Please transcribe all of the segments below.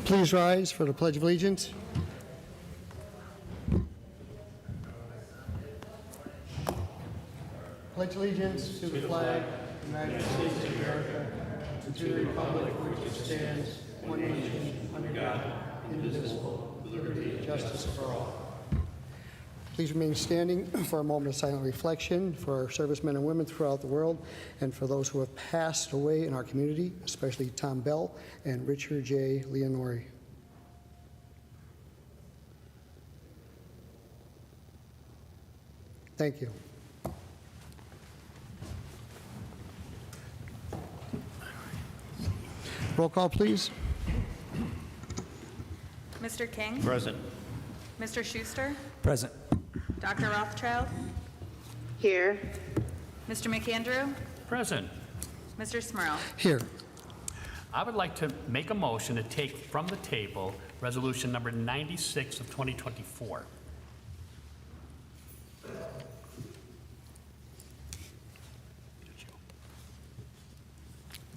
Please rise for the Pledge of Allegiance. Pledge allegiance to the flag of the United States of America and to the republic for which it stands, one nation, under God, indivisible, with liberty and justice for all. Please remain standing for a moment of silent reflection for our servicemen and women throughout the world and for those who have passed away in our community, especially Tom Bell and Richard J. Leonori. Thank you. Roll call, please. Mr. King? Present. Mr. Schuster? Present. Dr. Rothchild? Here. Mr. McAndrew? Present. Mr. Smurl? Here. I would like to make a motion to take from the table resolution number 96 of 2024.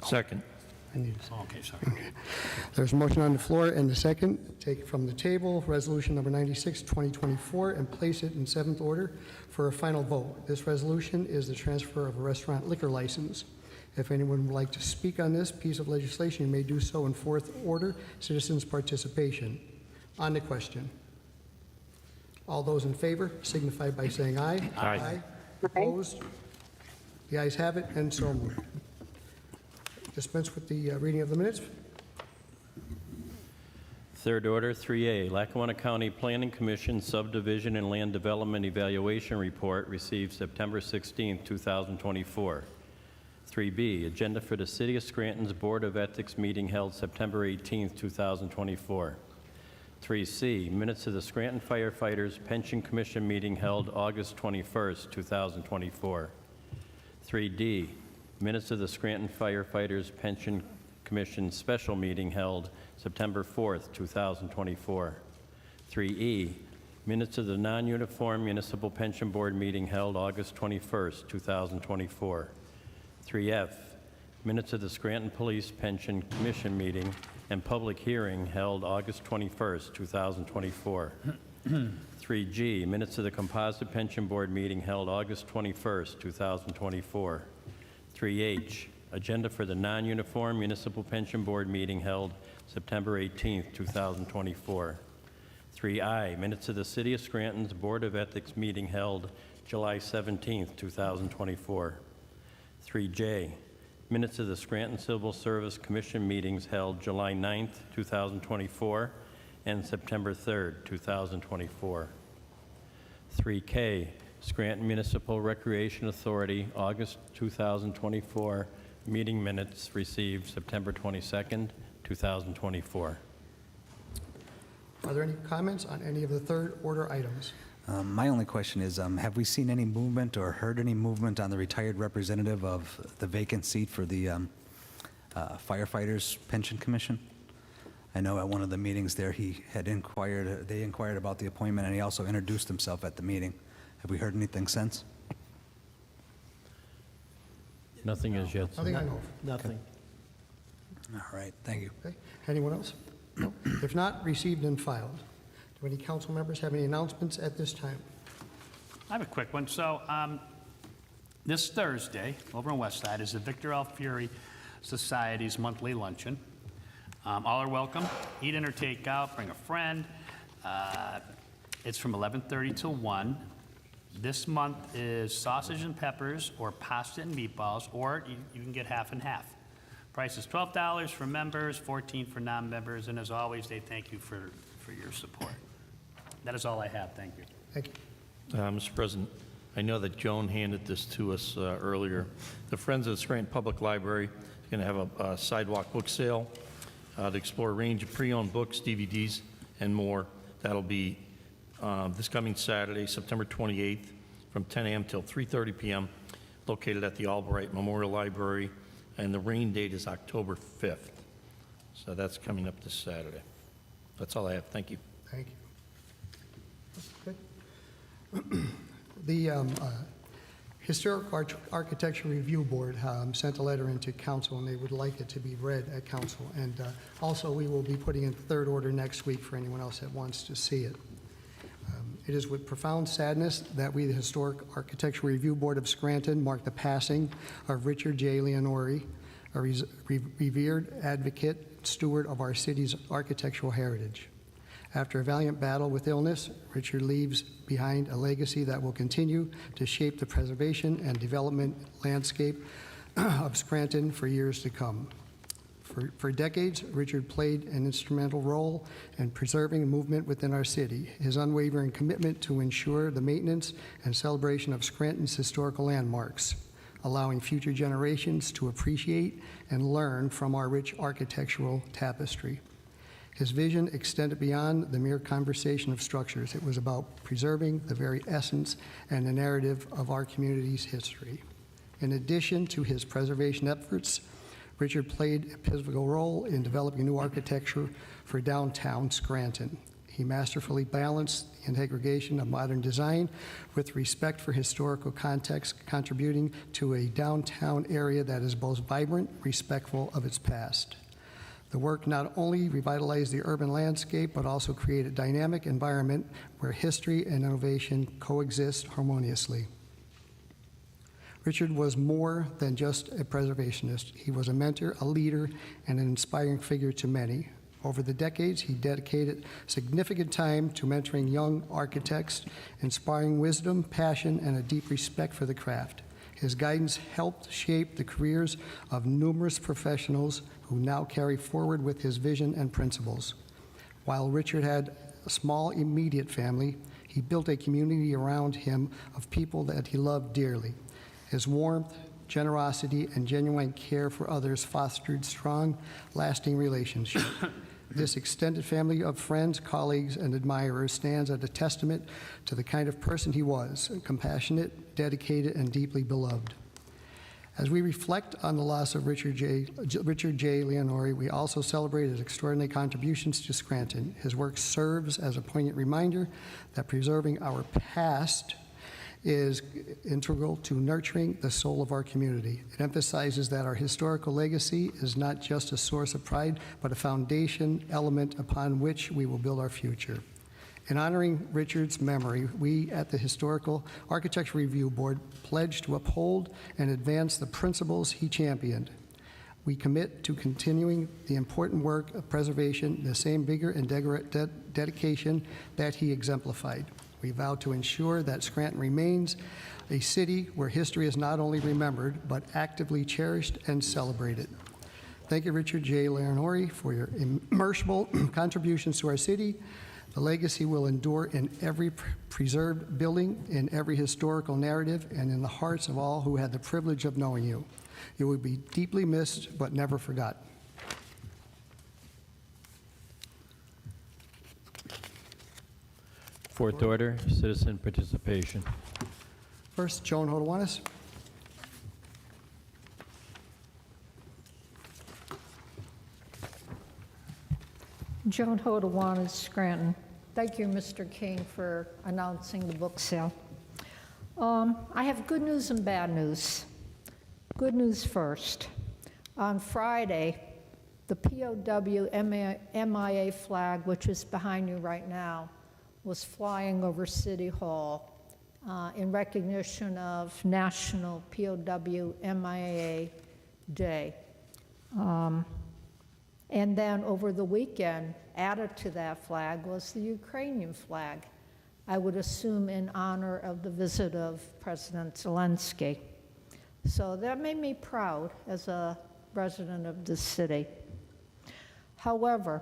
Second. Oh, okay, sorry. There's a motion on the floor and a second. Take it from the table, resolution number 96, 2024, and place it in seventh order for a final vote. This resolution is the transfer of a restaurant liquor license. If anyone would like to speak on this piece of legislation, you may do so in fourth order, citizens' participation. On the question. All those in favor signify by saying aye. Aye. Opposed? The ayes have it, and so moved. Dispense with the reading of the minutes. Third order, 3A, Lackawanna County Planning Commission Subdivision and Land Development Evaluation Report received September 16, 2024. 3B, agenda for the City of Scranton's Board of Ethics meeting held September 18, 2024. 3C, minutes of the Scranton Firefighters Pension Commission meeting held August 21, 2024. 3D, minutes of the Scranton Firefighters Pension Commission special meeting held September 4th, 2024. 3E, minutes of the non-uniform Municipal Pension Board meeting held August 21st, 2024. 3F, minutes of the Scranton Police Pension Commission meeting and public hearing held August 21st, 2024. 3G, minutes of the Composite Pension Board meeting held August 21st, 2024. 3H, agenda for the non-uniform Municipal Pension Board meeting held September 18, 2024. 3I, minutes of the City of Scranton's Board of Ethics meeting held July 17, 2024. 3J, minutes of the Scranton Civil Service Commission meetings held July 9, 2024 and September 3, 2024. 3K, Scranton Municipal Recreation Authority, August 2024, meeting minutes received September 22nd, 2024. Are there any comments on any of the third order items? My only question is, have we seen any movement or heard any movement on the retired representative of the vacant seat for the Firefighters Pension Commission? I know at one of the meetings there they inquired about the appointment, and he also introduced himself at the meeting. Have we heard anything since? Nothing as yet. Nothing I know of. Nothing. All right, thank you. Okay. Anyone else? No. If not, received and filed. Do any council members have any announcements at this time? I have a quick one. So this Thursday over on West Side is the Victor Alfieri Society's monthly luncheon. All are welcome. Eat in or take out, bring a friend. It's from 11:30 till 1. This month is sausage and peppers or pasta and meatballs, or you can get half and half. Price is $12 for members, $14 for non-members, and as always, they thank you for your support. That is all I have. Thank you. Thank you. Mr. President, I know that Joan handed this to us earlier. The Friends of the Scranton Public Library is going to have a sidewalk book sale to explore a range of pre-owned books, DVDs, and more. That'll be this coming Saturday, September 28th, from 10 a.m. till 3:30 p.m., located at the Albright Memorial Library, and the rain date is October 5th. So that's coming up this Saturday. That's all I have. Thank you. Thank you. Okay. The Historic Architecture Review Board sent a letter into council, and they would like it to be read at council. And also, we will be putting in third order next week for anyone else that wants to see it. It is with profound sadness that we, the Historic Architecture Review Board of Scranton, mark the passing of Richard J. Leonori, a revered advocate, steward of our city's architectural heritage. After a valiant battle with illness, Richard leaves behind a legacy that will continue to shape the preservation and development landscape of Scranton for years to come. For decades, Richard played an instrumental role in preserving movement within our city. His unwavering commitment to ensure the maintenance and celebration of Scranton's historical landmarks, allowing future generations to appreciate and learn from our rich architectural tapestry. His vision extended beyond the mere conversation of structures. It was about preserving the very essence and the narrative of our community's history. In addition to his preservation efforts, Richard played a pivotal role in developing new architecture for downtown Scranton. He masterfully balanced the integration of modern design with respect for historical context, contributing to a downtown area that is both vibrant, respectful of its past. The work not only revitalized the urban landscape, but also created a dynamic environment where history and innovation coexist harmoniously. Richard was more than just a preservationist. He was a mentor, a leader, and an inspiring figure to many. Over the decades, he dedicated significant time to mentoring young architects, inspiring wisdom, passion, and a deep respect for the craft. His guidance helped shape the careers of numerous professionals who now carry forward with his vision and principles. While Richard had a small immediate family, he built a community around him of people that he loved dearly. His warmth, generosity, and genuine care for others fostered strong, lasting relationships. This extended family of friends, colleagues, and admirers stands as a testament to the kind of person he was, compassionate, dedicated, and deeply beloved. As we reflect on the loss of Richard J. Leonori, we also celebrate his extraordinary contributions to Scranton. His work serves as a poignant reminder that preserving our past is integral to nurturing the soul of our community. It emphasizes that our historical legacy is not just a source of pride, but a foundation element upon which we will build our future. In honoring Richard's memory, we at the Historical Architecture Review Board pledge to uphold and advance the principles he championed. We commit to continuing the important work of preservation, the same vigor and dedication that he exemplified. We vow to ensure that Scranton remains a city where history is not only remembered, but actively cherished and celebrated. Thank you, Richard J. Leonori, for your immeasurable contributions to our city. The legacy will endure in every preserved building, in every historical narrative, and in the hearts of all who had the privilege of knowing you. You will be deeply missed, but never forgotten. Fourth order, citizen participation. First, Joan Hodowanis. Joan Hodowanis, Scranton. Thank you, Mr. King, for announcing the book sale. I have good news and bad news. Good news first. On Friday, the POW MIA flag, which is behind you right now, was flying over City Hall in recognition of National POW MIA Day. And then over the weekend, added to that flag was the Ukrainian flag, I would assume in honor of the visit of President Zelensky. So that made me proud as a resident of the city. However,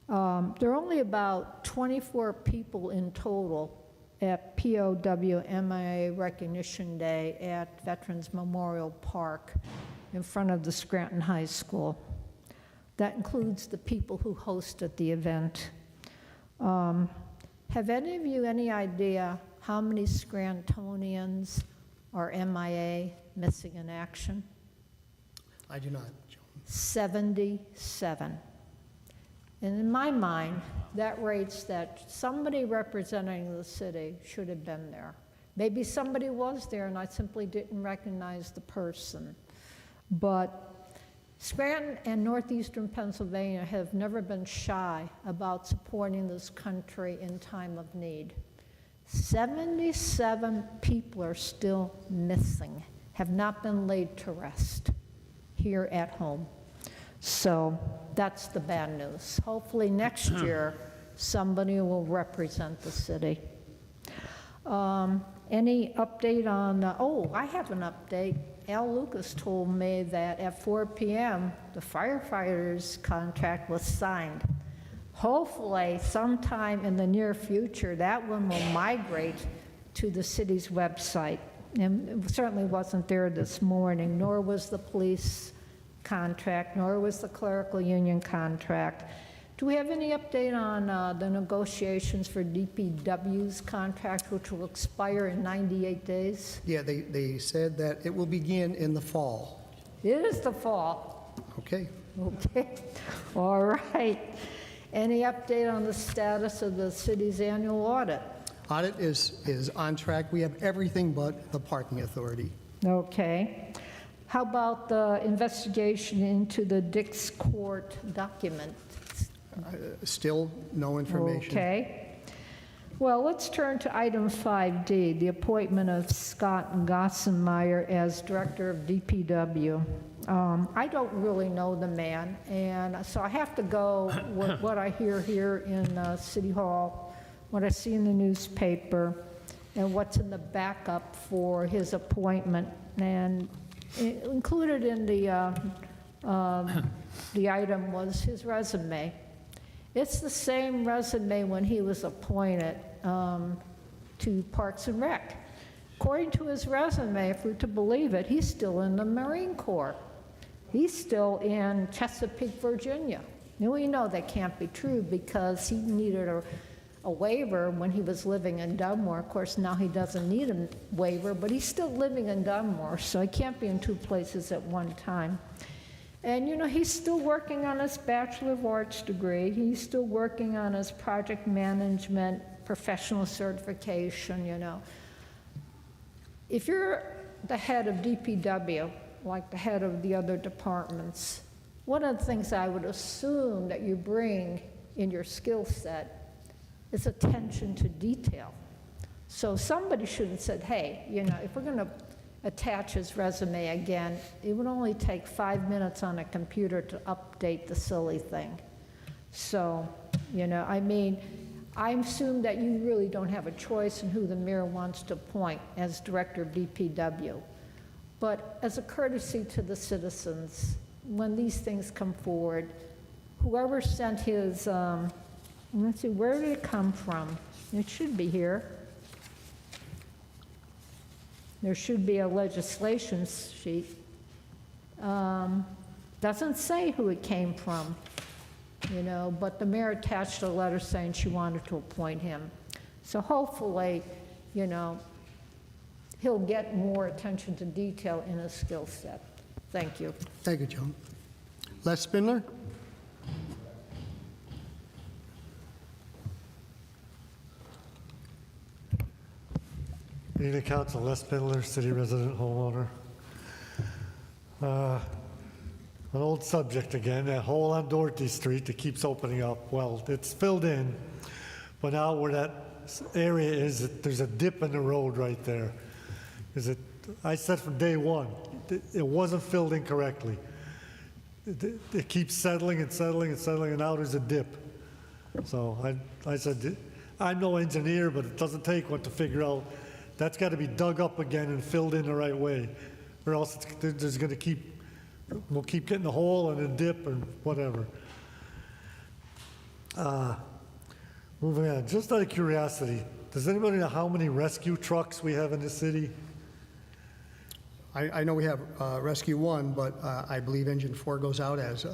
there are only about 24 people in total at POW MIA Recognition Day at Veterans Memorial Park in front of the Scranton High School. That includes the people who hosted the event. Have any of you any idea how many Scrantonians are MIA, missing in action? I do not, Joan. 77. And in my mind, that rates that somebody representing the city should have been there. Maybe somebody was there and I simply didn't recognize the person. But Scranton and northeastern Pennsylvania have never been shy about supporting this country in time of need. 77 people are still missing, have not been laid to rest here at home. So that's the bad news. Hopefully next year, somebody will represent the city. Any update on, I have an update. Al Lucas told me that at 4 p.m., the firefighters' contract was signed. Hopefully, sometime in the near future, that one will migrate to the city's website. And it certainly wasn't there this morning, nor was the police contract, nor was the clerical union contract. Do we have any update on the negotiations for DPW's contract, which will expire in 98 days? Yeah, they said that it will begin in the fall. It is the fall. Okay. Okay, all right. Any update on the status of the city's annual audit? Audit is on track. We have everything but the parking authority. Okay. How about the investigation into the Dix Court document? Still no information. Okay. Well, let's turn to item 5D, the appointment of Scott Gossenmeyer as director of DPW. I don't really know the man, and so I have to go with what I hear here in City Hall, what I see in the newspaper, and what's in the backup for his appointment. And included in the item was his resume. It's the same resume when he was appointed to Parks and Rec. According to his resume, if we're to believe it, he's still in the Marine Corps. He's still in Chesapeake, Virginia. Now, we know that can't be true because he needed a waiver when he was living in Dunmore. Of course, now he doesn't need a waiver, but he's still living in Dunmore, so he can't be in two places at one time. And, you know, he's still working on his Bachelor of Arts degree. He's still working on his project management professional certification, you know. If you're the head of DPW, like the head of the other departments, one of the things I would assume that you bring in your skill set is attention to detail. So somebody should have said, hey, you know, if we're going to attach his resume again, it would only take 5 minutes on a computer to update the silly thing. So, you know, I mean, I assume that you really don't have a choice in who the mayor wants to appoint as director of DPW. But as a courtesy to the citizens, when these things come forward, whoever sent his, let's see, where did it come from? It should be here. There should be a legislation sheet. Doesn't say who it came from, you know, but the mayor attached a letter saying she wanted to appoint him. So hopefully, you know, he'll get more attention to detail in his skill set. Thank you. Thank you, Joan. Les Spindler? Evening, Council. Les Spindler, city resident homeowner. An old subject again, that hole on Dorothy Street that keeps opening up. Well, it's filled in, but now where that area is, there's a dip in the road right there. I said from day one, it wasn't filled in correctly. It keeps settling and settling and settling, and now there's a dip. So I said, I'm no engineer, but it doesn't take one to figure out that's got to be dug up again and filled in the right way, or else we'll keep getting a hole and a dip and whatever. Moving on, just out of curiosity, does anybody know how many rescue trucks we have in the city? I know we have Rescue 1, but I believe Engine 4 goes out as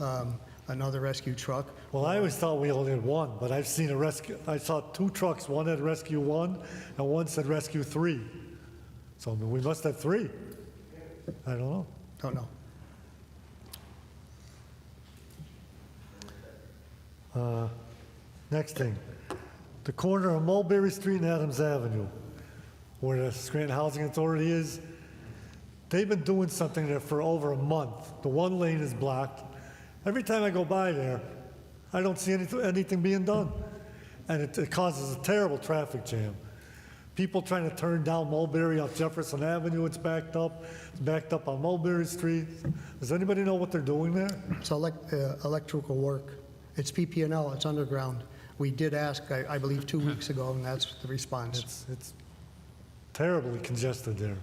another rescue truck. Well, I always thought we only had one, but I've seen I saw 2 trucks, one had Rescue 1 and one said Rescue 3. So I mean, we must have 3. I don't know. Don't know. Next thing, the corner of Mulberry Street and Adams Avenue. where the Scranton Housing Authority is. They've been doing something there for over a month. The one lane is blocked. Every time I go by there, I don't see anything being done. And it causes a terrible traffic jam. People trying to turn down Mulberry off Jefferson Avenue, it's backed up. It's backed up on Mulberry Street. Does anybody know what they're doing there? It's electrical work. It's PP&L, it's underground. We did ask, I believe, 2 weeks ago, and that's the response. It's terribly congested there.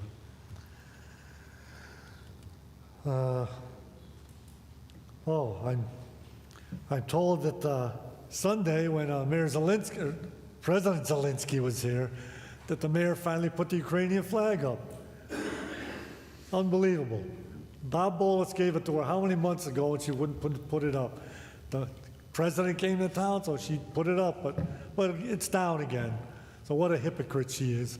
I'm told that Sunday when President Zelensky was here, that the mayor finally put the Ukrainian flag up. Unbelievable. Bob Bolus gave it to her how many months ago, and she wouldn't put it up. The president came to town, so she put it up, but it's down again. So what a hypocrite she is.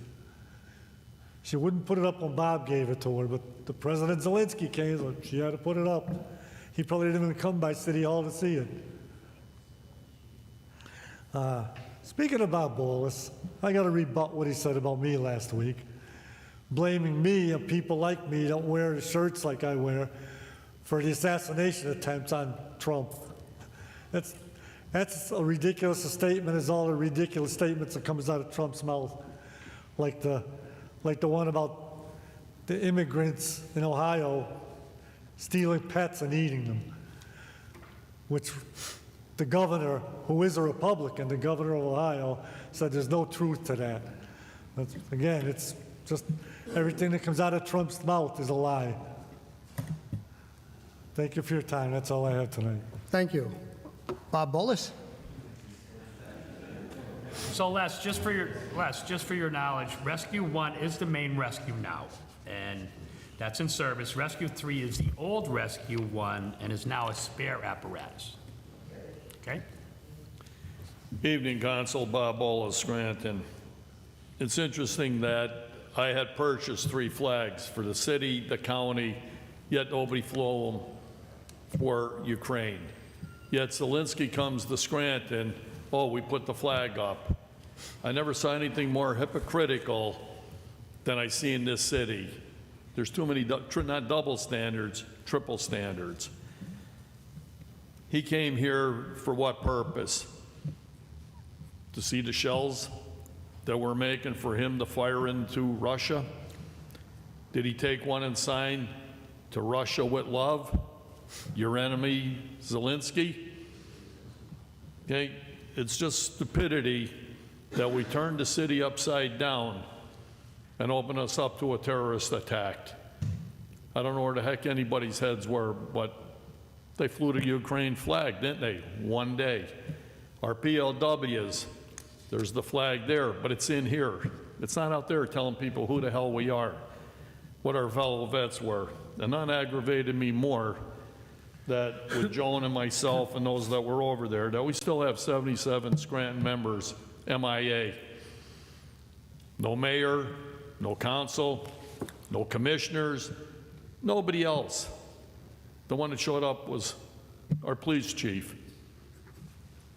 She wouldn't put it up when Bob gave it to her, but the President Zelensky came, so she had to put it up. He probably didn't even come by City Hall to see it. Speaking of Bob Bolus, I got to rebut what he said about me last week, blaming me and people like me don't wear the shirts like I wear for the assassination attempts on Trump. That's a ridiculous statement, as all the ridiculous statements that comes out of Trump's mouth, like the one about the immigrants in Ohio stealing pets and eating them, which the governor, who is a Republican, the governor of Ohio, said there's no truth to that. Again, it's just everything that comes out of Trump's mouth is a lie. Thank you for your time. That's all I have tonight. Thank you. Bob Bolus? So Les, just for your knowledge, Rescue 1 is the main rescue now, and that's in service. Rescue 3 is the old Rescue 1 and is now a spare apparatus. Okay? Evening, Council. Bob Bolus, Scranton. It's interesting that I had purchased 3 flags for the city, the county, yet nobody flew them for Ukraine. Yet Zelensky comes to Scranton, oh, we put the flag up. I never saw anything more hypocritical than I see in this city. There's too many, not double standards, triple standards. He came here for what purpose? To see the shells that we're making for him to fire into Russia? Did he take one and sign to Russia with love? Your enemy, Zelensky? Okay, it's just stupidity that we turned the city upside down and opened us up to a terrorist attack. I don't know where the heck anybody's heads were, but they flew the Ukraine flag, didn't they? One day. Our PLWs, there's the flag there, but it's in here. It's not out there telling people who the hell we are, what our fellow vets were. And none aggravated me more that with Joan and myself and those that were over there, that we still have 77 Scranton members MIA. No mayor, no council, no commissioners, nobody else. The one that showed up was our police chief,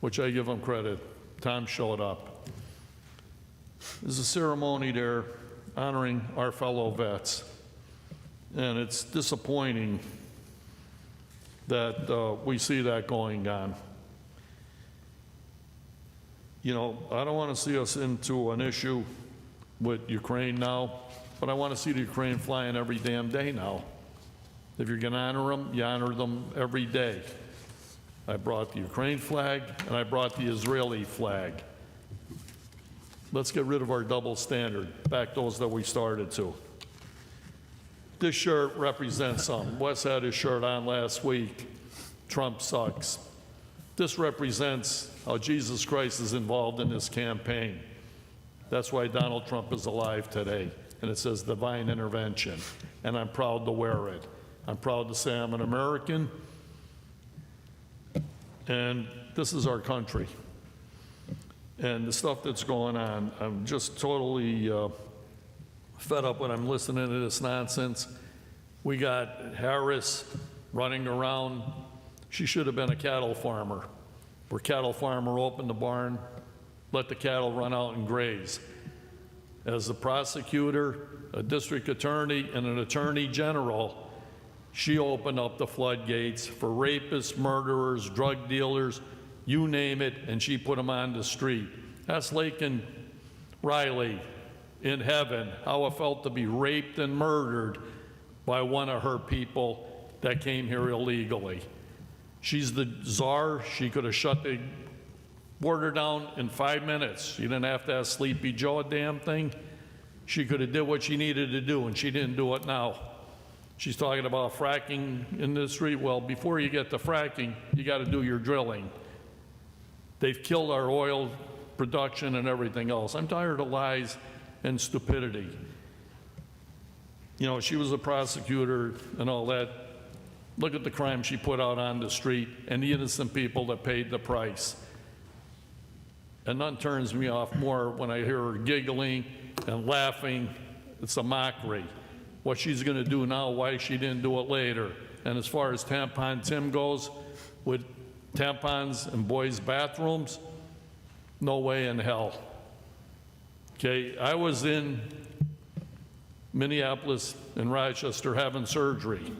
which I give him credit. Tom showed up. There's a ceremony there honoring our fellow vets, and it's disappointing that we see that going on. You know, I don't want to see us into an issue with Ukraine now, but I want to see the Ukraine flying every damn day now. If you're going to honor them, you honor them every day. I brought the Ukraine flag, and I brought the Israeli flag. Let's get rid of our double standard, back those that we started to. This shirt represents something. Wes had his shirt on last week. Trump sucks. This represents how Jesus Christ is involved in this campaign. That's why Donald Trump is alive today. And it says divine intervention. And I'm proud to wear it. I'm proud to say I'm an American. And this is our country. And the stuff that's going on, I'm just totally fed up when I'm listening to this nonsense. We got Harris running around. She should have been a cattle farmer. Where cattle farmer opened the barn, let the cattle run out and graze. as a prosecutor, a district attorney, and an attorney general, she opened up the floodgates for rapists, murderers, drug dealers, you name it, and she put them on the street. That's Laken Riley in heaven, how it felt to be raped and murdered by one of her people that came here illegally. She's the czar. She could have shut the border down in 5 minutes. She didn't have to ask Sleepy Joe a damn thing. She could have did what she needed to do, and she didn't do it now. She's talking about fracking in the street. Well, before you get to fracking, you got to do your drilling. They've killed our oil production and everything else. I'm tired of lies and stupidity. You know, she was a prosecutor and all that. Look at the crime she put out on the street and the innocent people that paid the price. And none turns me off more when I hear her giggling and laughing. It's a mockery. What she's going to do now, why she didn't do it later. And as far as Tampon Tim goes, with tampons in boys' bathrooms, no way in hell. Okay, I was in Minneapolis and Rochester having surgery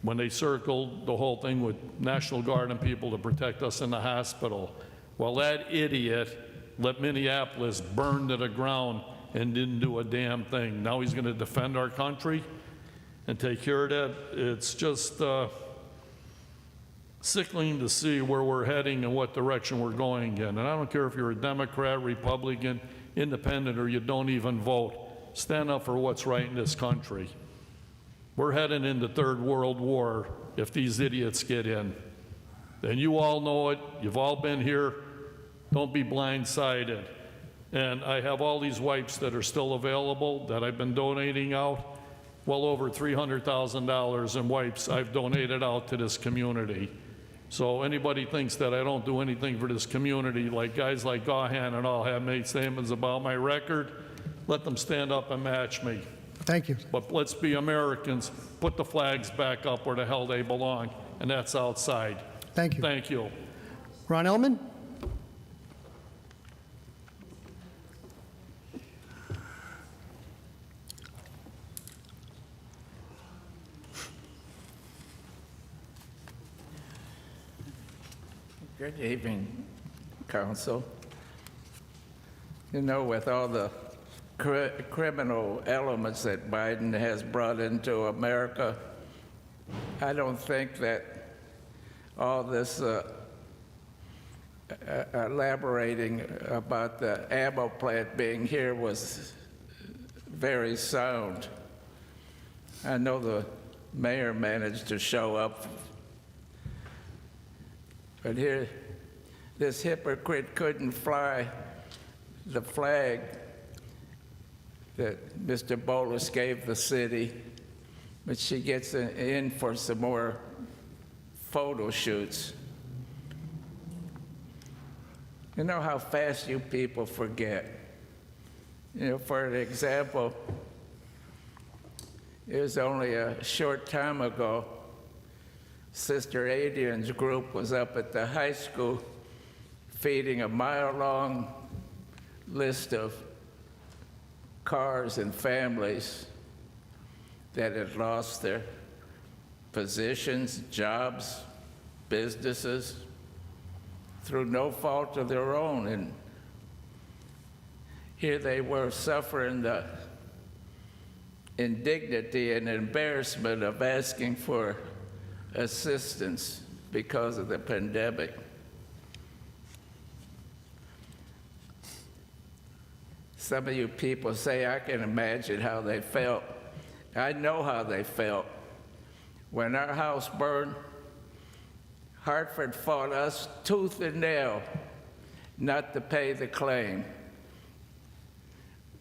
when they circled the whole thing with National Guard and people to protect us in the hospital. Well, that idiot let Minneapolis burn to the ground and didn't do a damn thing. Now he's going to defend our country and take care of that. It's just sickening to see where we're heading and what direction we're going in. And I don't care if you're a Democrat, Republican, Independent, or you don't even vote. Stand up for what's right in this country. We're heading into Third World War if these idiots get in. And you all know it. You've all been here. Don't be blindsided. And I have all these wipes that are still available that I've been donating out. Well over $300,000 in wipes I've donated out to this community. So anybody thinks that I don't do anything for this community, like guys like Gahan and all have made statements about my record, let them stand up and match me. Thank you. But let's be Americans, put the flags back up where the hell they belong, and that's outside. Thank you. Thank you. Ron Ellman? Good evening, Council. You know, with all the criminal elements that Biden has brought into America, I don't think that all this elaborating about the ammo plant being here was very sound. I know the mayor managed to show up, but here, this hypocrite couldn't fly the flag that Mr. Bolus gave the city, but she gets in for some more photo shoots. You know how fast you people forget. You know, for an example, it was only a short time ago, Sister Adrian's group was up at the high school feeding a mile-long list of cars and families that had lost their positions, jobs, businesses, through no fault of their own. And here they were suffering the indignity and embarrassment of asking for assistance because of the pandemic. Some of you people say, I can imagine how they felt. I know how they felt. When our house burned, Hartford fought us tooth and nail not to pay the claim.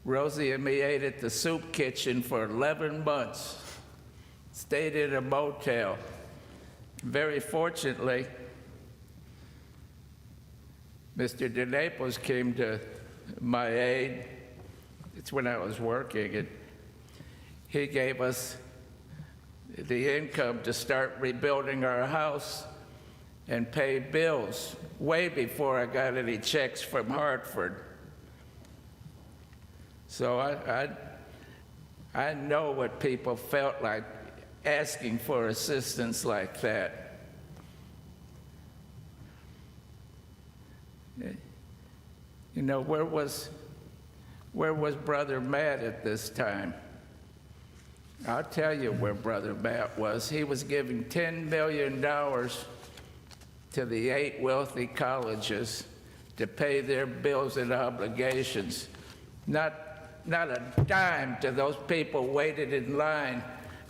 Rosie and me ate at the soup kitchen for 11 months, stayed in a motel. Very fortunately, Mr. DeNaples came to my aid. It's when I was working, and he gave us the income to start rebuilding our house and pay bills way before I got any checks from Hartford. So I know what people felt like asking for assistance like that. You know, where was Brother Matt at this time? I'll tell you where Brother Matt was. He was giving $10 million to the 8 wealthy colleges to pay their bills and obligations. Not a dime to those people waited in line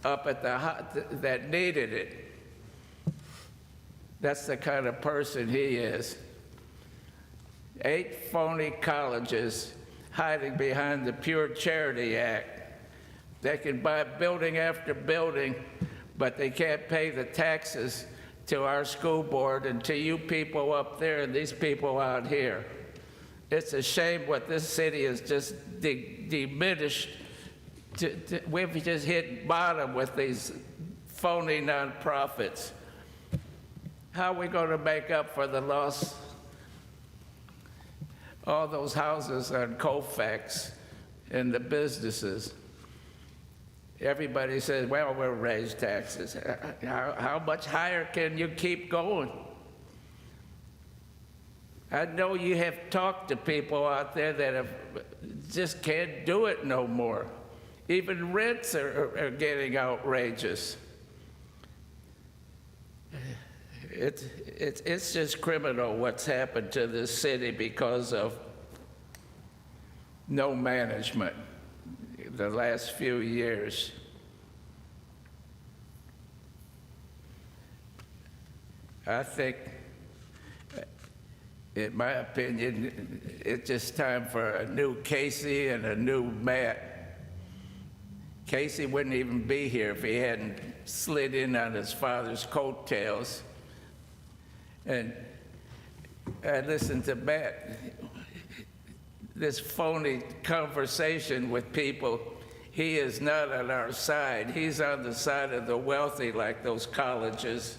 up at that needed it. That's the kind of person he is. 8 phony colleges hiding behind the Pure Charity Act. They can buy building after building, but they can't pay the taxes to our school board and to you people up there and these people out here. It's a shame what this city has just diminished. We've just hit bottom with these phony nonprofits. How are we going to make up for the loss? All those houses on Colfax and the businesses. Everybody says, well, we'll raise taxes. How much higher can you keep going? I know you have talked to people out there that just can't do it no more. Even rents are getting outrageous. It's just criminal what's happened to this city because of no management the last few years. I think, in my opinion, it's just time for a new Casey and a new Matt. Casey wouldn't even be here if he hadn't slid in on his father's coattails. And I listened to Matt, this phony conversation with people. He is not on our side. He's on the side of the wealthy, like those colleges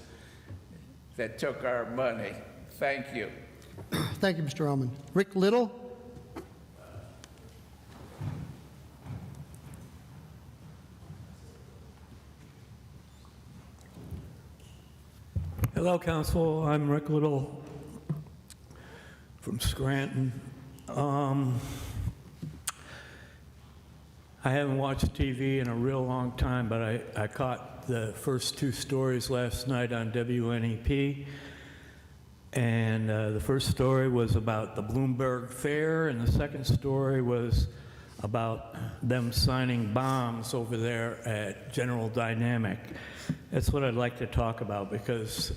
that took our money. Thank you. Thank you, Mr. Ullman. Rick Little? Hello, Council. I'm Rick Little from Scranton. I haven't watched TV in a real long time, but I caught the first 2 stories last night on WNEP. And the first story was about the Bloomberg Fair, and the second story was about them signing bombs over there at General Dynamic. That's what I'd like to talk about because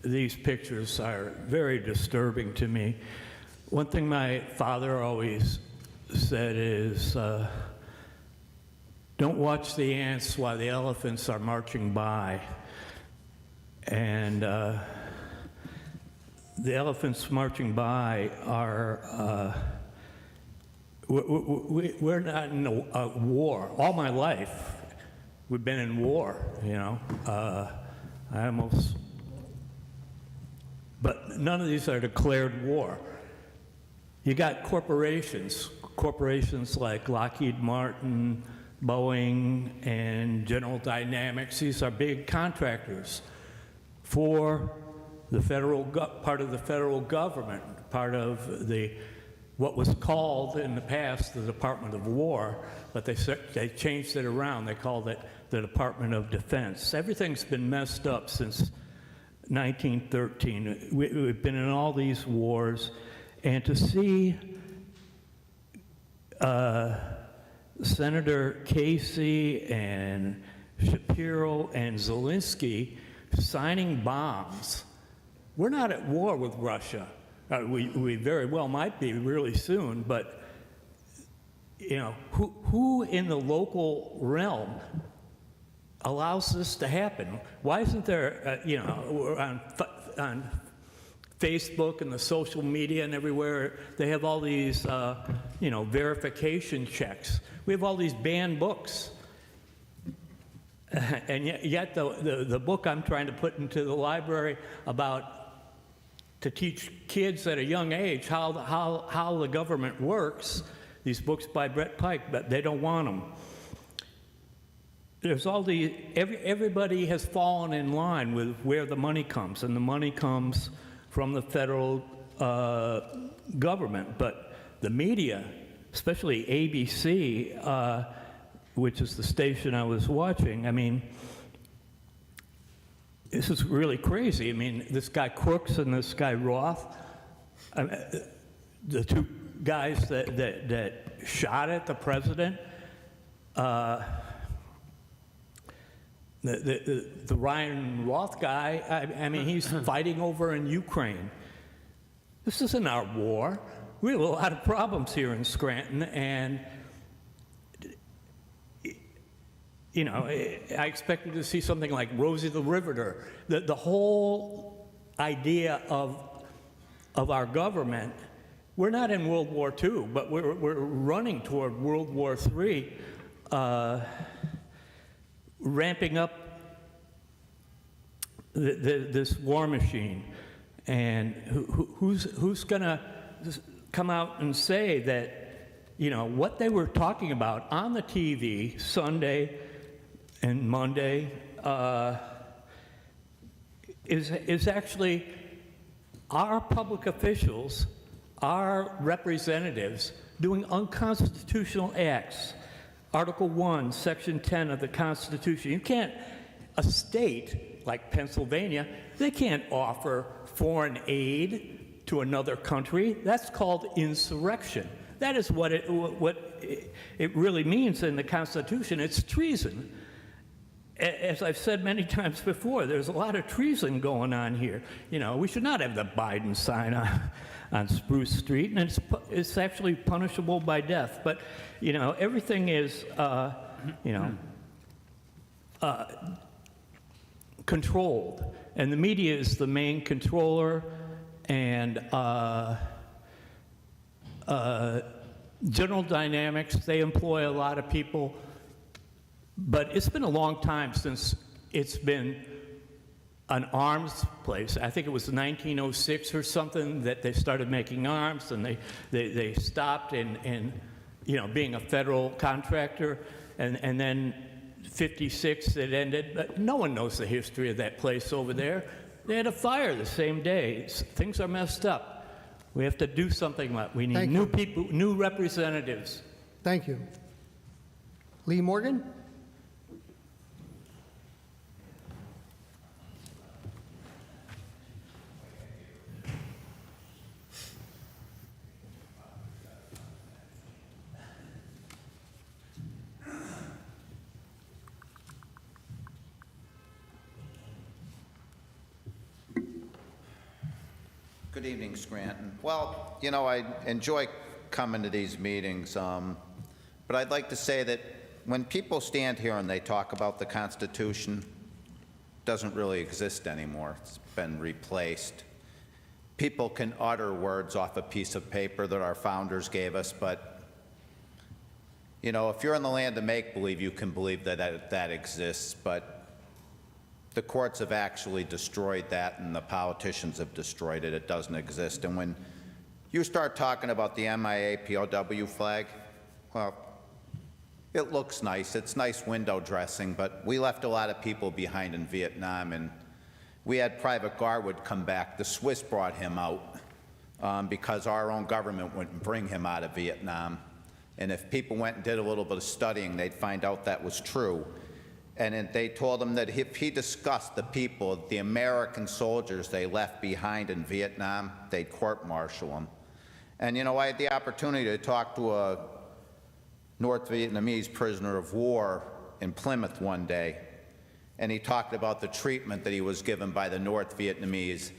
these pictures are very disturbing to me. One thing my father always said is, don't watch the ants while the elephants are marching by. And the elephants marching by are, we're not in a war. All my life, we've been in war, you know. But none of these are declared war. You got corporations like Lockheed Martin, Boeing, and General Dynamics. These are big contractors for the part of the federal government, part of what was called in the past the Department of War, but they changed it around. They called it the Department of Defense. Everything's been messed up since 1913. We've been in all these wars, and to see Senator Casey and Shapiro and Zelensky signing bombs. We're not at war with Russia. We very well might be really soon, but you know, who in the local realm allows this to happen? Why isn't there, you know, on Facebook and the social media and everywhere, they have all these, you know, verification checks. We have all these banned books. And yet the book I'm trying to put into the library to teach kids at a young age how the government works, these books by Brett Pike, but they don't want them. There's all the, everybody has fallen in line with where the money comes, and the money comes from the federal government. But the media, especially ABC, which is the station I was watching, I mean, this is really crazy. I mean, this guy Crooks and this guy Roth, the two guys that shot at the president, the Ryan Roth guy, I mean, he's fighting over in Ukraine. This isn't our war. We have a lot of problems here in Scranton, and you know, I expected to see something like Rosie the Riveter. The whole idea of our government, we're not in World War II, but we're running toward World War III, ramping up this war machine. And who's going to come out and say that, you know, what they were talking about on the TV Sunday and Monday is actually our public officials, our representatives, doing unconstitutional acts. Article 1, Section 10 of the Constitution. You can't, a state like Pennsylvania, they can't offer foreign aid to another country. That's called insurrection. That is what it really means in the Constitution. It's treason. As I've said many times before, there's a lot of treason going on here. You know, we should not have the Biden sign on Spruce Street, and it's actually punishable by death. But, you know, everything is, you know, controlled. And the media is the main controller, and General Dynamics, they employ a lot of people. But it's been a long time since it's been an arms place. I think it was 1906 or something that they started making arms, and they stopped in you know, being a federal contractor, and then 56 it ended. But no one knows the history of that place over there. They had a fire the same day. Things are messed up. We have to do something about it. We need new people, new representatives. Thank you. Lee Morgan? Good evening, Scranton. Well, you know, I enjoy coming to these meetings, but I'd like to say that when people stand here and they talk about the Constitution, it doesn't really exist anymore. It's been replaced. People can utter words off a piece of paper that our founders gave us, but, you know, if you're in the land of make-believe, you can believe that that exists, but the courts have actually destroyed that, and the politicians have destroyed it. It doesn't exist. And when you start talking about the MIA POW flag, well, it looks nice. It's nice window dressing, but we left a lot of people behind in Vietnam, and we had Private Garwood come back. The Swiss brought him out because our own government wouldn't bring him out of Vietnam. And if people went and did a little bit of studying, they'd find out that was true. And they told him that if he discussed the people, the American soldiers they left behind in Vietnam, they'd court-martial them. And, you know, I had the opportunity to talk to a North Vietnamese prisoner of war in Plymouth one day, and he talked about the treatment that he was given by the North Vietnamese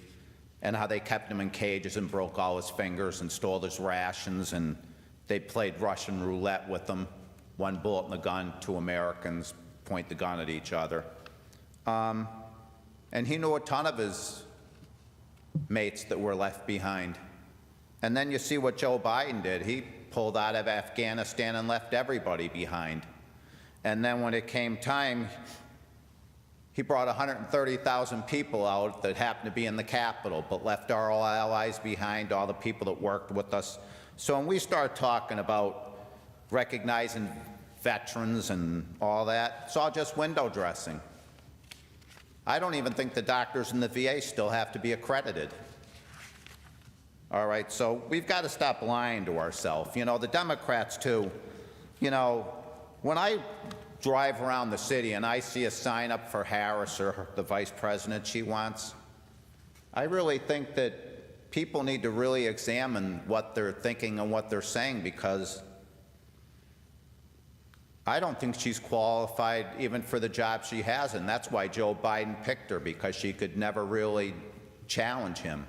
and how they kept him in cages and broke all his fingers and stole his rations, and they played Russian roulette with him. One bullet in the gun, two Americans point the gun at each other. And he knew a ton of his mates that were left behind. And then you see what Joe Biden did. He pulled out of Afghanistan and left everybody behind. And then when it came time, he brought 130,000 people out that happened to be in the Capitol, but left our allies behind, all the people that worked with us. So when we start talking about recognizing veterans and all that. It's all just window dressing. I don't even think the doctors in the VA still have to be accredited. All right, so we've got to stop lying to ourselves. You know, the Democrats too, you know, when I drive around the city and I see a sign up for Harris or the vice president she wants, I really think that people need to really examine what they're thinking and what they're saying, because I don't think she's qualified even for the job she has, and that's why Joe Biden picked her, because she could never really challenge him.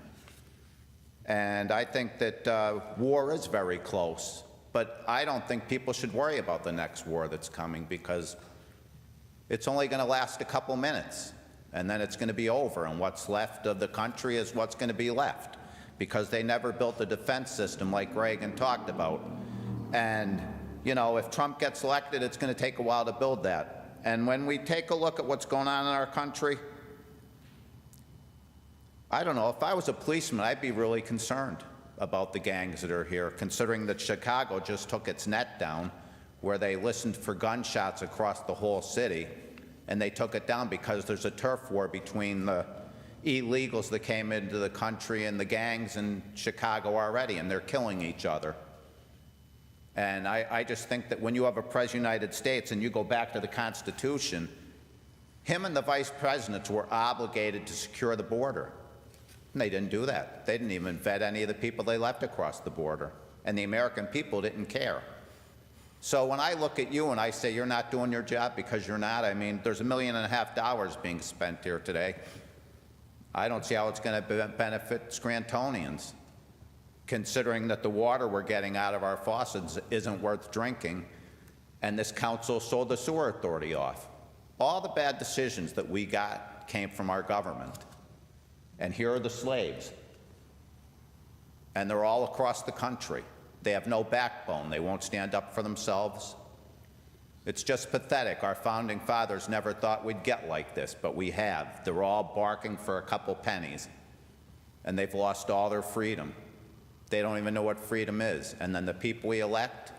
And I think that war is very close, but I don't think people should worry about the next war that's coming, because it's only going to last a couple minutes, and then it's going to be over, and what's left of the country is what's going to be left, because they never built a defense system like Reagan talked about. And you know, if Trump gets elected, it's going to take a while to build that. And when we take a look at what's going on in our country, I don't know, if I was a policeman, I'd be really concerned about the gangs that are here, considering that Chicago just took its net down, where they listened for gunshots across the whole city, and they took it down because there's a turf war between the illegals that came into the country and the gangs in Chicago already, and they're killing each other. And I just think that when you have a president of the United States and you go back to the Constitution, him and the vice presidents were obligated to secure the border. And they didn't do that. They didn't even vet any of the people they left across the border. And the American people didn't care. So when I look at you and I say you're not doing your job because you're not, I mean, there's $1.5 million being spent here today. I don't see how it's going to benefit Scrantonians, considering that the water we're getting out of our faucets isn't worth drinking, and this council sold the sewer authority off. All the bad decisions that we got came from our government. And here are the slaves. And they're all across the country. They have no backbone. They won't stand up for themselves. It's just pathetic. Our founding fathers never thought we'd get like this, but we have. They're all barking for a couple pennies, and they've lost all their freedom. They don't even know what freedom is. And then the people we elect,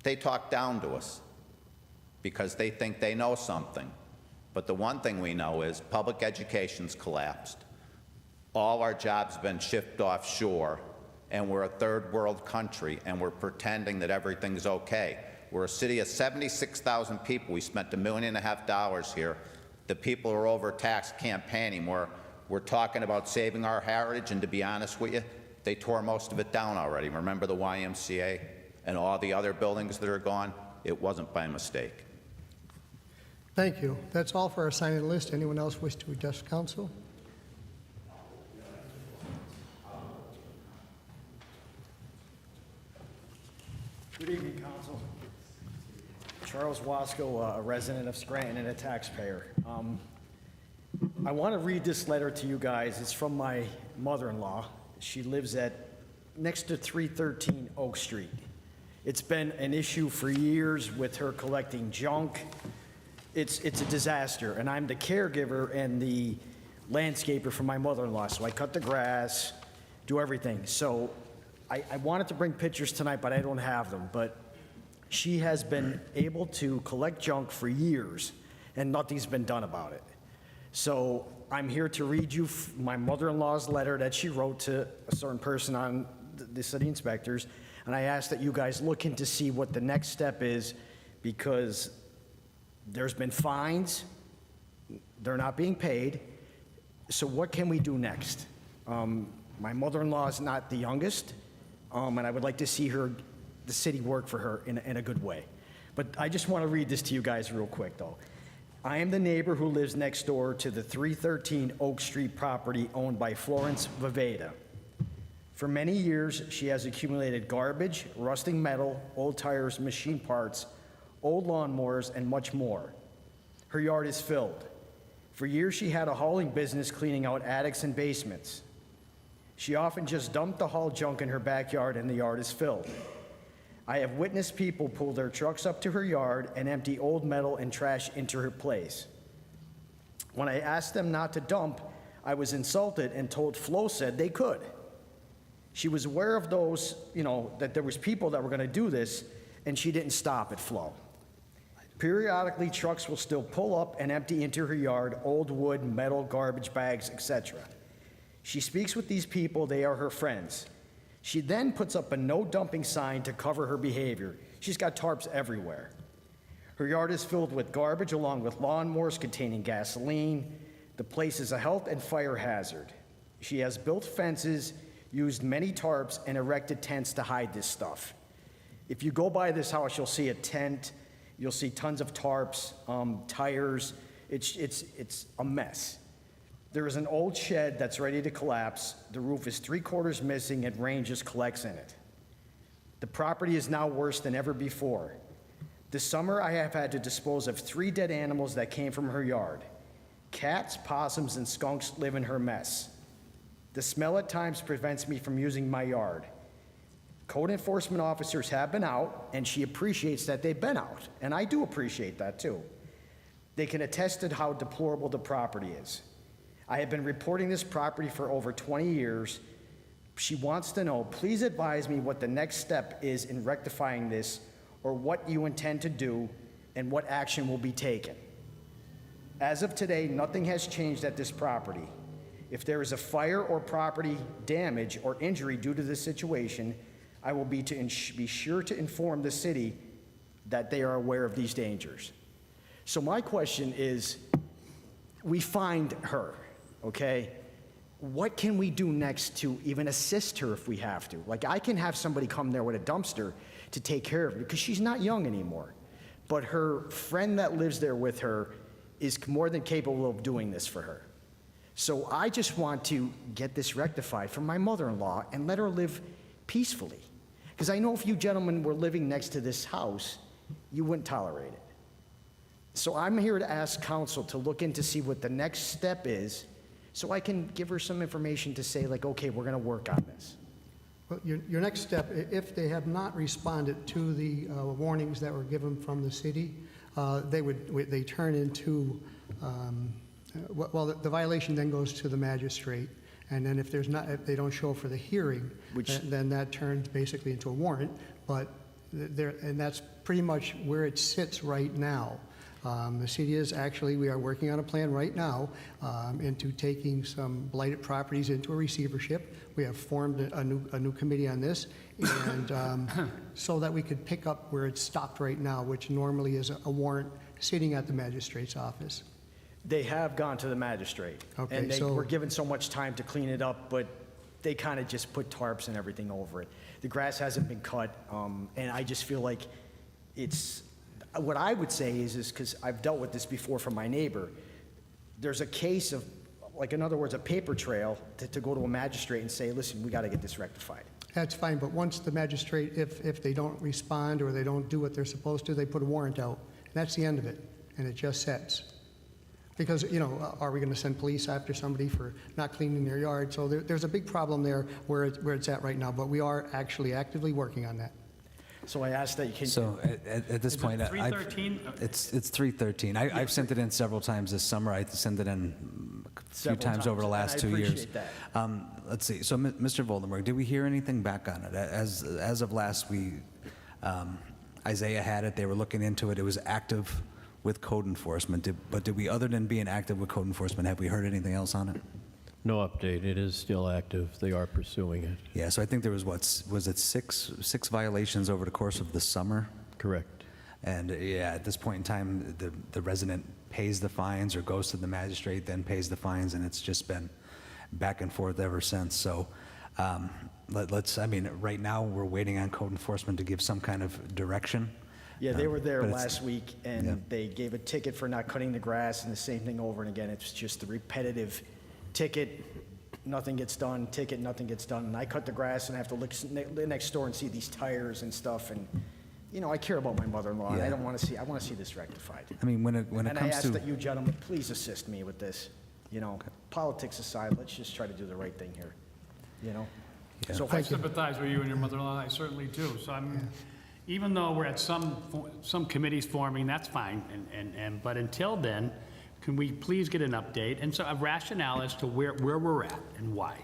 they talk down to us because they think they know something. But the one thing we know is public education's collapsed. All our jobs have been shipped offshore, and we're a third world country, and we're pretending that everything's okay. We're a city of 76,000 people. We spent $1.5 million here. The people who are overtaxed can't pay anymore. We're talking about saving our heritage, and to be honest with you, they tore most of it down already. Remember the YMCA and all the other buildings that are gone? It wasn't by mistake. Thank you. That's all for our signing list. Anyone else wish to address council? Good evening, council. Charles Wasco, a resident of Scranton and a taxpayer. I want to read this letter to you guys. It's from my mother-in-law. She lives next to 313 Oak Street. It's been an issue for years with her collecting junk. It's a disaster, and I'm the caregiver and the landscaper for my mother-in-law, so I cut the grass, do everything. So I wanted to bring pictures tonight, but I don't have them. But she has been able to collect junk for years, and nothing's been done about it. So I'm here to read you my mother-in-law's letter that she wrote to a certain person on the city inspectors, and I ask that you guys look in to see what the next step is, because there's been fines, they're not being paid, so what can we do next? My mother-in-law is not the youngest, and I would like to see the city work for her in a good way. But I just want to read this to you guys real quick, though. I am the neighbor who lives next door to the 313 Oak Street property owned by Florence Viveda. For many years, she has accumulated garbage, rusting metal, old tires, machine parts, old lawnmowers, and much more. Her yard is filled. For years, she had a hauling business cleaning out attics and basements. She often just dumped the hauled junk in her backyard, and the yard is filled. I have witnessed people pull their trucks up to her yard and empty old metal and trash into her place. When I asked them not to dump, I was insulted and told Flo said they could. She was aware of those, that there was people that were going to do this, and she didn't stop at flow. Periodically, trucks will still pull up and empty into her yard old wood, metal, garbage bags, etc. She speaks with these people, they are her friends. She then puts up a no dumping sign to cover her behavior. She's got tarps everywhere. Her yard is filled with garbage along with lawnmowers containing gasoline. The place is a health and fire hazard. She has built fences, used many tarps, and erected tents to hide this stuff. If you go by this house, you'll see a tent, you'll see tons of tarps, tires. It's a mess. There is an old shed that's ready to collapse. The roof is 3/4 missing and rain just collects in it. The property is now worse than ever before. This summer, I have had to dispose of 3 dead animals that came from her yard. Cats, possums, and skunks live in her mess. The smell at times prevents me from using my yard. Code enforcement officers have been out, and she appreciates that they've been out, and I do appreciate that too. They can attest to how deplorable the property is. I have been reporting this property for over 20 years. She wants to know, please advise me what the next step is in rectifying this, or what you intend to do, and what action will be taken. As of today, nothing has changed at this property. If there is a fire or property damage or injury due to this situation, I will be sure to inform the city that they are aware of these dangers. So my question is, we find her, okay? What can we do next to even assist her if we have to? Like, I can have somebody come there with a dumpster to take care of her because she's not young anymore. But her friend that lives there with her is more than capable of doing this for her. So I just want to get this rectified for my mother-in-law and let her live peacefully. Because I know if you gentlemen were living next to this house, you wouldn't tolerate it. So I'm here to ask council to look in to see what the next step is, so I can give her some information to say, like, okay, we're going to work on this. Well, your next step, if they have not responded to the warnings that were given from the city, they turn into, well, the violation then goes to the magistrate, and then if they don't show for the hearing, then that turns basically into a warrant. But and that's pretty much where it sits right now. The city is actually, we are working on a plan right now into taking some blighted properties into a receivership. We have formed a new committee on this, and so that we could pick up where it's stopped right now, which normally is a warrant sitting at the magistrate's office. They have gone to the magistrate, Okay, and they so- were given so much time to clean it up, but they kind of just put tarps and everything over it. The grass hasn't been cut, and I just feel like it's, what I would say is because I've dealt with this before from my neighbor, there's a case of, like, in other words, a paper trail to go to a magistrate and say, listen, we got to get this rectified. That's fine, but once the magistrate, if they don't respond or they don't do what they're supposed to, they put a warrant out. And that's the end of it, and it just sets. Because, you know, are we going to send police after somebody for not cleaning their yard? So there's a big problem there where it's at right now, but we are actually actively working on that. So I asked that you can... So at this point, Is it 313? it's 313. I've sent it in several times this summer. I sent it in a few Several times over the times, last and 2 I years. appreciate that. Let's see. So, Mr. Voldenberg, did we hear anything back on it? As of last week, Isaiah had it. They were looking into it. It was active with code enforcement. But did we, other than being active with code enforcement, have we heard anything else on it? No update. It is still active. They are pursuing it. Yeah, so I think there was, was it six violations over the course of the summer? Correct. And yeah, at this point in time, the resident pays the fines or goes to the magistrate, then pays the fines, and it's just been back and forth ever since. So I mean, right now, we're waiting on code enforcement to give some kind of direction. Yeah, they were there but it's- last week, and yeah. they gave a ticket for not cutting the grass, and the same thing over and again. It's just the repetitive ticket, nothing gets done, ticket, nothing gets done. And I cut the grass, and I have to look next door and see these tires and stuff. And, you know, I care about my mother-in-law, and I Yeah. don't want to see, I want to see this rectified. I mean, when it And I comes ask to... that you gentlemen, please assist me with this. You know, politics aside, let's just try to do the right thing here, you know? Yeah. So if I I could- sympathize with you and your mother-in-law, I certainly do. So even though we're at some committees forming, that's fine, but until then, can we please get an update and so a rationale as to where we're at and why?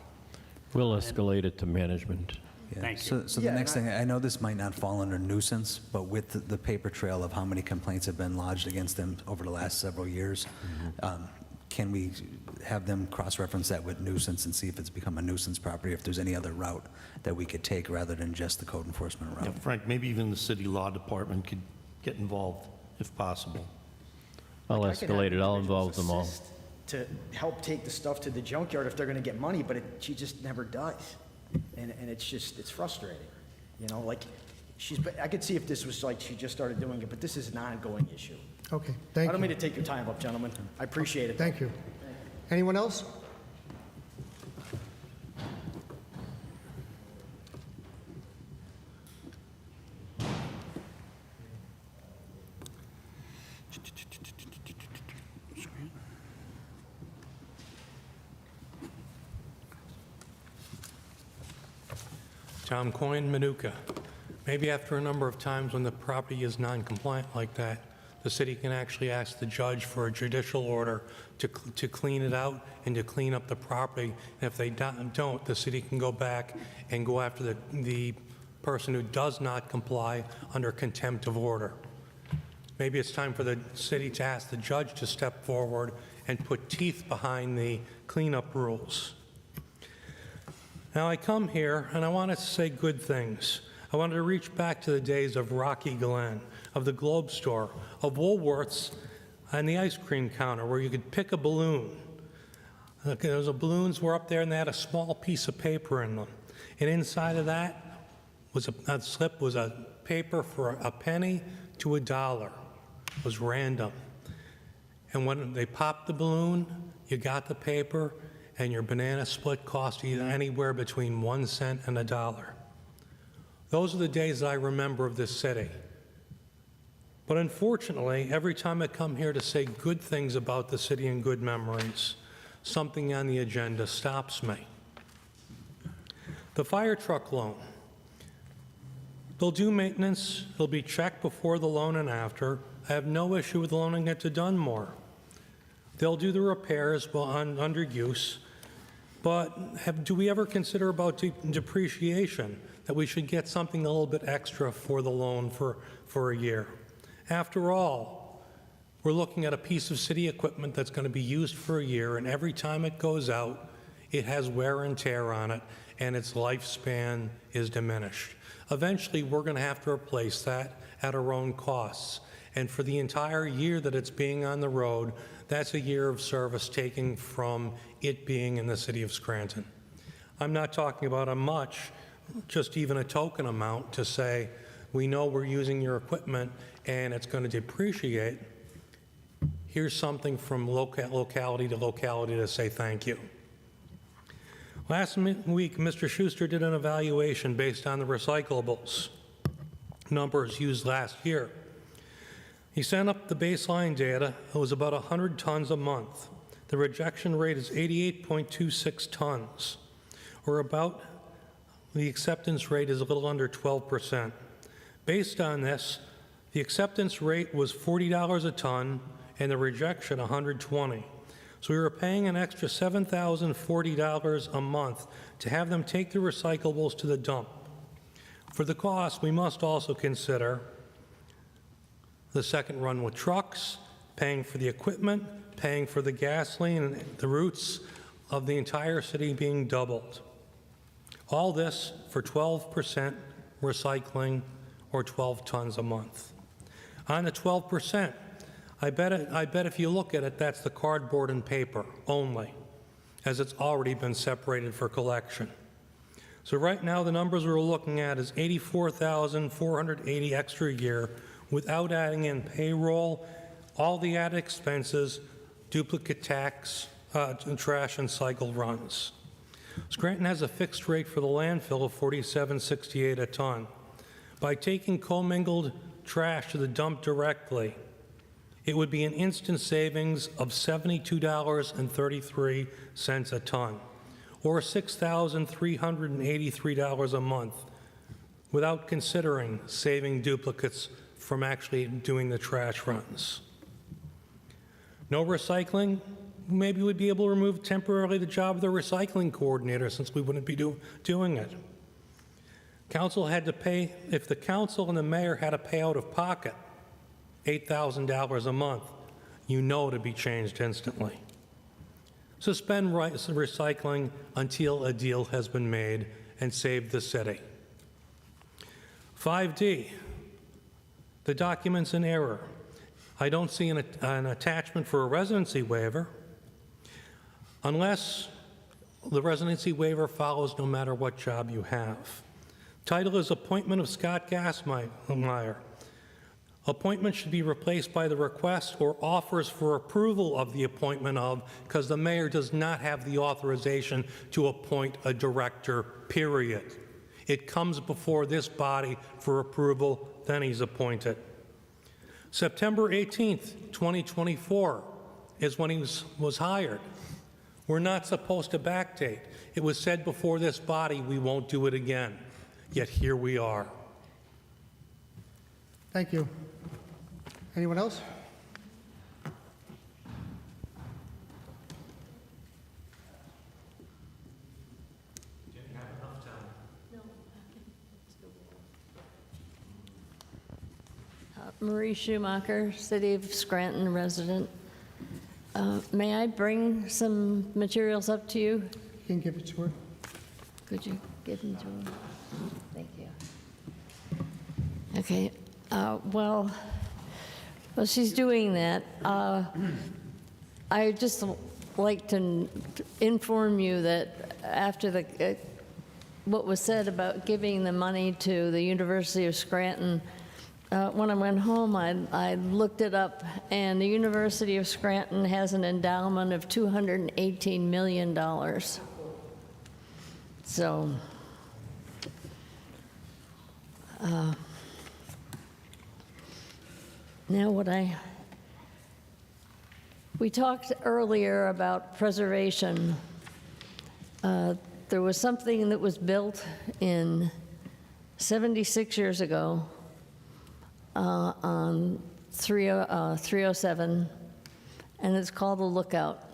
We'll escalate it to management. Yeah. Thank So you. the Yeah, next and thing, I know this might not fall under nuisance, but with the paper trail of how many complaints have been lodged against them over the last several years, can we have them cross-reference that with nuisance and see if it's become a nuisance property, if there's any other route that we could take rather than just the code enforcement route? Yeah, Frank, maybe even the city law department could get involved if possible. I'll Like, I could have escalate it, I'll involve individuals them all. assist to help take the stuff to the junkyard if they're going to get money, but she just never does. And it's frustrating. You know, like, I could see if this was like she just started doing it, but this is an ongoing issue. Okay, I thank don't mean you. to take your time up, gentlemen. I appreciate it. Thank you. Anyone else? Tom Coyne, Manuka. Maybe after a number of times when the property is non-compliant like that, the city can actually ask the judge for a judicial order to clean it out and to clean up the property. And if they don't, the city can go back and go after the person who does not comply under contempt of order. Maybe it's time for the city to ask the judge to step forward and put teeth behind the cleanup rules. Now, I come here and I want to say good things. I wanted to reach back to the days of Rocky Glen, of the Globe Store, of Woolworths, and the ice cream counter where you could pick a balloon. Okay, those balloons were up there and they had a small piece of paper in them. And inside of that was a slip was a paper for a penny to $1. It was random. And when they popped the balloon, you got the paper, and your banana split cost you anywhere between 1 cent and $1. Those are the days I remember of this city. But unfortunately, every time I come here to say good things about the city and good memories, something on the agenda stops me. The fire truck loan. They'll do maintenance, it'll be checked before the loan and after. I have no issue with loaning it to Dunmore. They'll do the repairs while under use, but do we ever consider about depreciation, that we should get something a little bit extra for the loan for a year? After all, we're looking at a piece of city equipment that's going to be used for a year, and every time it goes out, it has wear and tear on it, and its lifespan is diminished. Eventually, we're going to have to replace that at our own costs. And for the entire year that it's being on the road, that's a year of service taken from it being in the city of Scranton. I'm not talking about a much, just even a token amount to say, we know we're using your equipment and it's going to depreciate. Here's something from locality to locality to say thank you. Last week, Mr. Schuster did an evaluation based on the recyclables numbers used last year. He sent up the baseline data. It was about 100 tons a month. The rejection rate is 88.26 tons, or about the acceptance rate is a little under 12%. Based on this, the acceptance rate was $40 a ton and the rejection $120. So we were paying an extra $7,040 a month to have them take the recyclables to the dump. For the cost, we must also consider the second run with trucks, paying for the equipment, paying for the gasoline, and the routes of the entire city being doubled. All this for 12% recycling or 12 tons a month. On the 12%, I bet if you look at it, that's the cardboard and paper only, as it's already been separated for collection. So right now, the numbers we're looking at is $84,480 extra a year without adding in payroll, all the added expenses, duplicate tax, trash and cycle runs. Scranton has a fixed rate for the landfill of $47.68 a ton. By taking commingled trash to the dump directly, it would be an instant savings of $72.33 a ton, or $6,383 a month, without considering saving duplicates from actually doing the trash runs. No recycling? Maybe we'd be able to remove temporarily the job of the recycling coordinator since we wouldn't be doing it. Council had to pay, if the council and the mayor had to pay out of pocket $8,000 a month, you know to be changed instantly. Suspend recycling until a deal has been made and save the city. 5D, the document's in error. I don't see an attachment for a residency waiver unless the residency waiver follows no matter what job you have. Title is Appointment of Scott Gassmeyer. Appointment should be replaced by the request or offers for approval of the appointment of, because the mayor does not have the authorization to appoint a director, period. It comes before this body for approval, then he's appointed. September 18th, 2024 is when he was hired. We're not supposed to backdate. It was said before this body, we won't do it again. Yet here we are. Thank you. Anyone else? Marie Schumacher, City of Scranton resident. May I bring some materials up to you? You can give it to her. Could you give them to her? Thank you. Okay. Well, she's doing that. I just like to inform you that after what was said about giving the money to the University of Scranton, when I went home, I looked it up, and the University of Scranton has an endowment of $218 million. So, now we talked earlier about preservation. There was something that was built in 76 years ago on 307, and it's called the Lookout.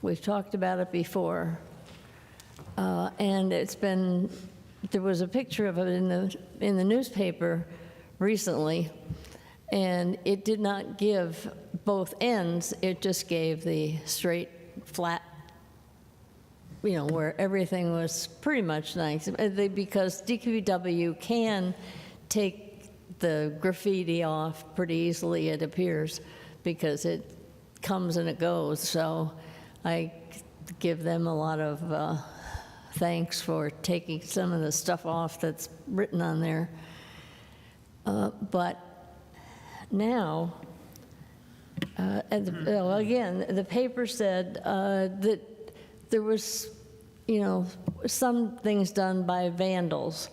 We've talked about it before, and there was a picture of it in the newspaper recently, and it did not give both ends, it just gave the straight, flat, where everything was pretty much nice, because DPW can take the graffiti off pretty easily, it appears, because it comes and it goes. So I give them a lot of thanks for taking some of the stuff off that's written on there. But now, again, the paper said that there was, some things done by vandals,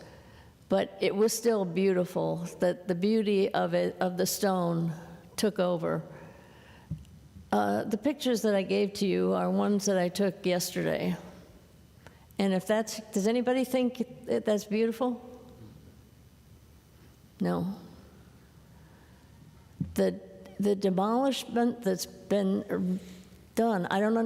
but it was still beautiful, that the beauty of the stone took over. The pictures that I gave to you are ones that I took yesterday. And does anybody think that's beautiful? No. The demolishment that's been done, I don't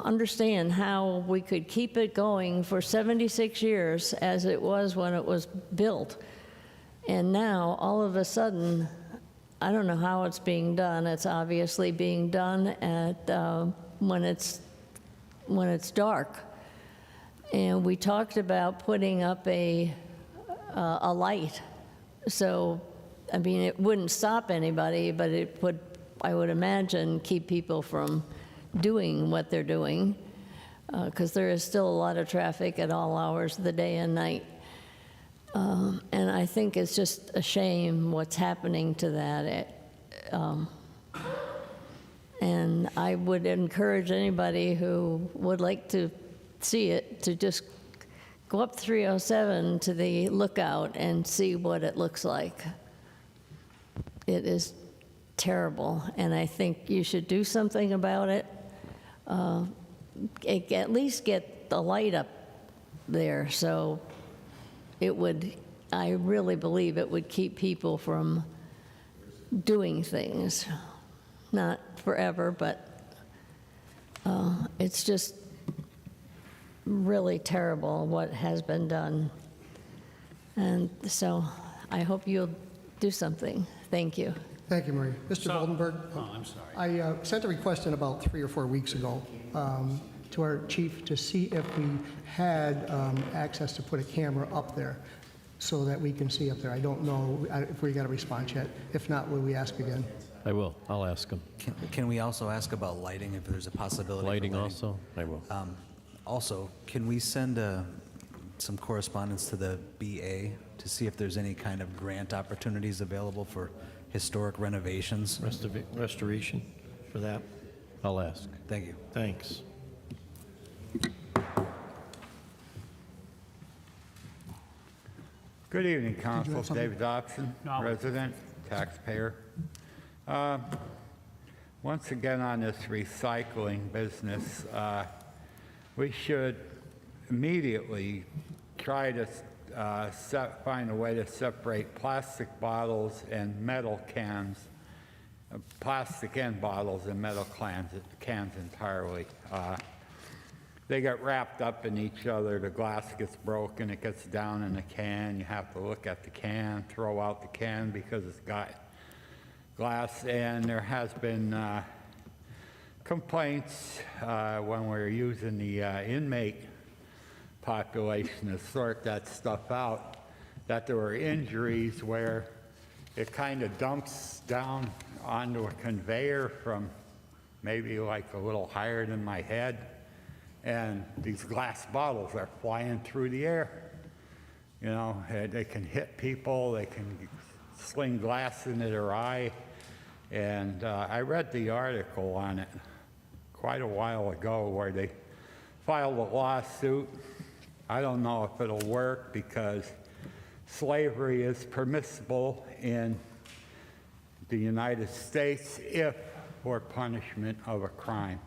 understand how we could keep it going for 76 years as it was when it was built. And now, all of a sudden, I don't know how it's being done. It's obviously being done when it's dark. And we talked about putting up a light. So, I mean, it wouldn't stop anybody, but it would, I would imagine, keep people from doing what they're doing, because there is still a lot of traffic at all hours of the day and night. And I think it's just a shame what's happening to that. And I would encourage anybody who would like to see it to just go up 307 to the Lookout and see what it looks like. It is terrible, and I think you should do something about it. At least get the light up there, so I really believe it would keep people from doing things. Not forever, but it's just really terrible what has been done. And so I hope you'll do something. Thank you. Thank you, Marie. Mr. Voldenberg? Oh, I'm sorry. I sent a request in about 3 or 4 weeks ago to our chief to see if we had access to put a camera up there so that we can see up there. I don't know if we got a response yet. If not, will we ask again? I will. I'll ask him. Can we also ask about lighting, if there's a possibility? for Lighting also? I will. Also, can we send some correspondence to the BA to see if there's any kind of grant opportunities available for historic renovations? Restoration for that? I'll ask. Thank you. Thanks. Good evening, Council. something? David Dobson, No. resident, taxpayer. Once again on this recycling business, we should immediately try to find a way to separate plastic bottles and metal cans, plastic and bottles and metal cans entirely. They get wrapped up in each other. The glass gets broken, it gets down in the can. You have to look at the can, throw out the can because it's got glass. And there has been complaints when we're using the inmate population to sort that stuff out, that there were injuries where it kind of dumps down onto a conveyor from maybe like a little higher than my head. And these glass bottles are flying through the air. You know, they can hit people, they can sling glass into their eye. And I read the article on it quite a while ago where they filed a lawsuit. I don't know if it'll work because slavery is permissible in the United States if for punishment of a crime.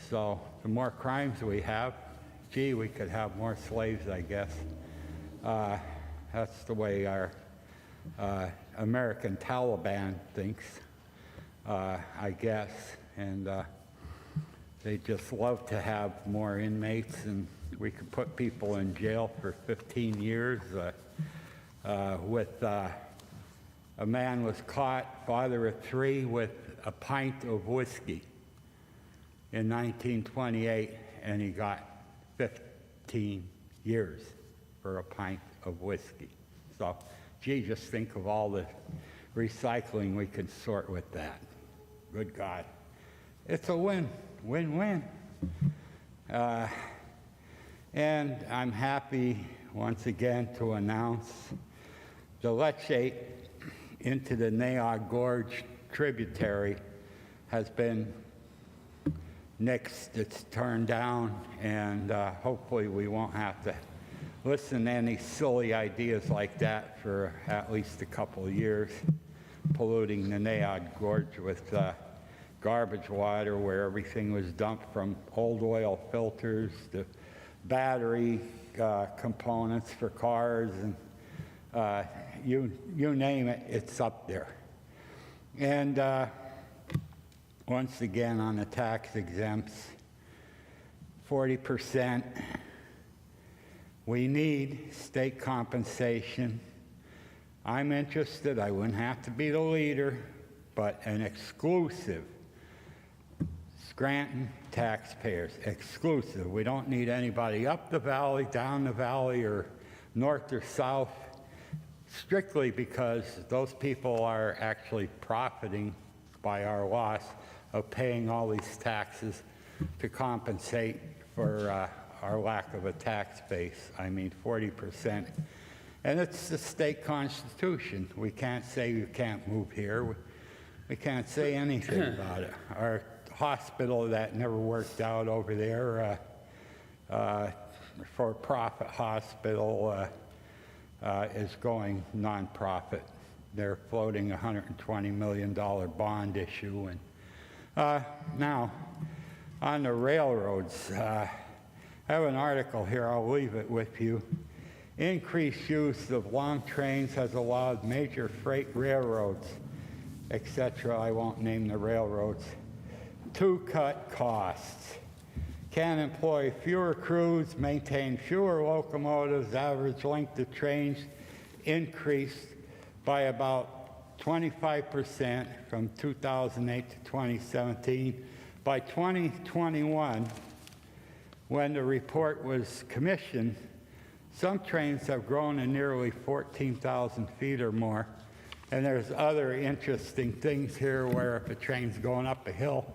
So the more crimes we have, gee, we could have more slaves, I guess. That's the way our American Taliban thinks, I guess. And they just love to have more inmates, and we could put people in jail for 15 years. A man was caught, father of 3, with a pint of whiskey in 1928, and he got 15 years for a pint of whiskey. So, gee, just think of all the recycling we could sort with that. Good God. It's a win-win. And I'm happy once again to announce the leachate into the Naog Gorge tributary has been nixed, it's turned down, and hopefully we won't have to listen to any silly ideas like that for at least a couple of years, polluting the Naog Gorge with garbage water where everything was dumped from old oil filters to battery components for cars, and you name it, it's up there. And once again, on the tax exempts, 40%. We need state compensation. I'm interested, I wouldn't have to be the leader, but an exclusive Scranton taxpayers, exclusive. We don't need anybody up the valley, down the valley, or north or south, strictly because those people are actually profiting by our loss of paying all these taxes to compensate for our lack of a tax base. I mean, 40%. And it's the state constitution. We can't say you can't move here. We can't say anything about it. Our hospital that never worked out over there, for-profit hospital, is going nonprofit. They're floating a $120 million bond issue. And now, on the railroads, I have an article here, I'll leave it with you. Increased use of long trains has allowed major freight railroads, etc., I won't name the railroads, to cut costs. can employ fewer crews, maintain fewer locomotives, average length of trains increased by about 25% from 2008 to 2017. By 2021, when the report was commissioned, some trains have grown to nearly 14,000 feet or more. And there's other interesting things here where if a train's going up a hill,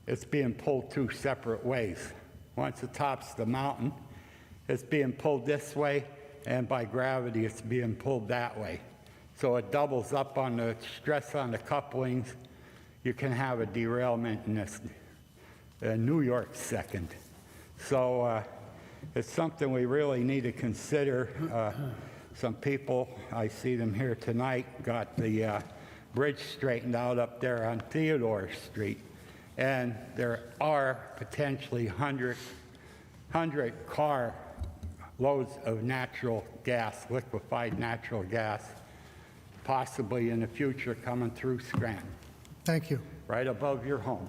it's being pulled two separate ways. Once it tops the mountain, it's being pulled this way, and by gravity, it's being pulled that way. So it doubles up on the stress on the couplings. You can have a derailment in this New York second. So it's something we really need to consider. Some people, I see them here tonight, got the bridge straightened out up there on Theodore Street. And there are potentially 100 car loads of natural gas, liquefied natural gas, possibly in the future coming through Scranton. Thank you. Right above your home.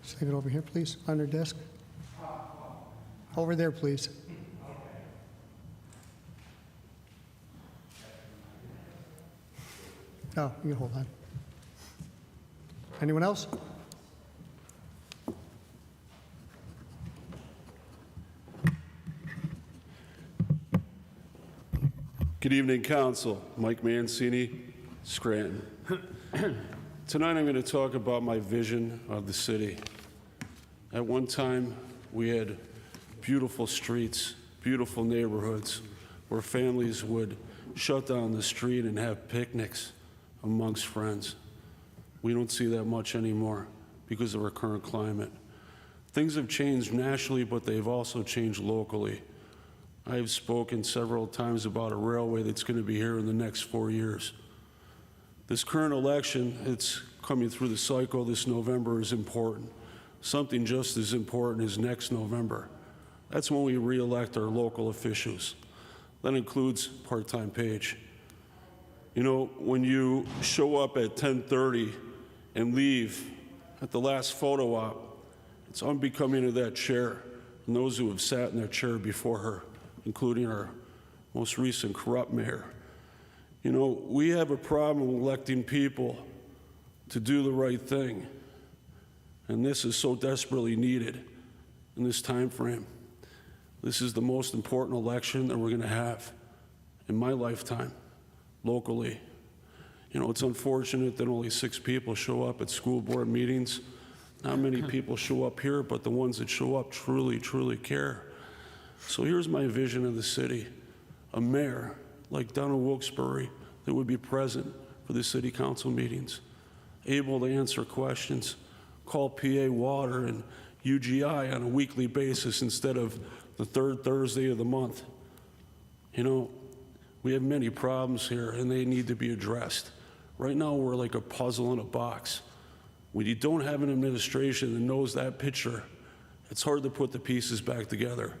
Just take it over here, please, on your desk. Over there, please. Oh, you can hold on. Anyone else? Good evening, Council. Mike Mancini, Scranton. Tonight I'm going to talk about my vision of the city. At one time, we had beautiful streets, beautiful neighborhoods, where families would shut down the street and have picnics amongst friends. We don't see that much anymore because of our current climate. Things have changed nationally, but they've also changed locally. I have spoken several times about a railway that's going to be here in the next 4 years. This current election, it's coming through the cycle this November, is important. Something just as important is next November. That's when we re-elect our local officials. That includes part-time Page. You know, when you show up at 10:30 and leave at the last photo op, it's unbecoming of that chair and those who have sat in that chair before her, including our most recent corrupt mayor. You know, we have a problem electing people to do the right thing, and this is so desperately needed in this time frame. This is the most important election that we're going to have in my lifetime, locally. You know, it's unfortunate that only 6 people show up at school board meetings. Not many people show up here, but the ones that show up truly, truly care. So here's my vision of the city. A mayor like Donald Wilkes-Barre that would be present for the city council meetings, able to answer questions, call PA Water and UGI on a weekly basis instead of the 3rd Thursday of the month. You know, we have many problems here and they need to be addressed. Right now we're like a puzzle in a box. When you don't have an administration that knows that picture, it's hard to put the pieces back together.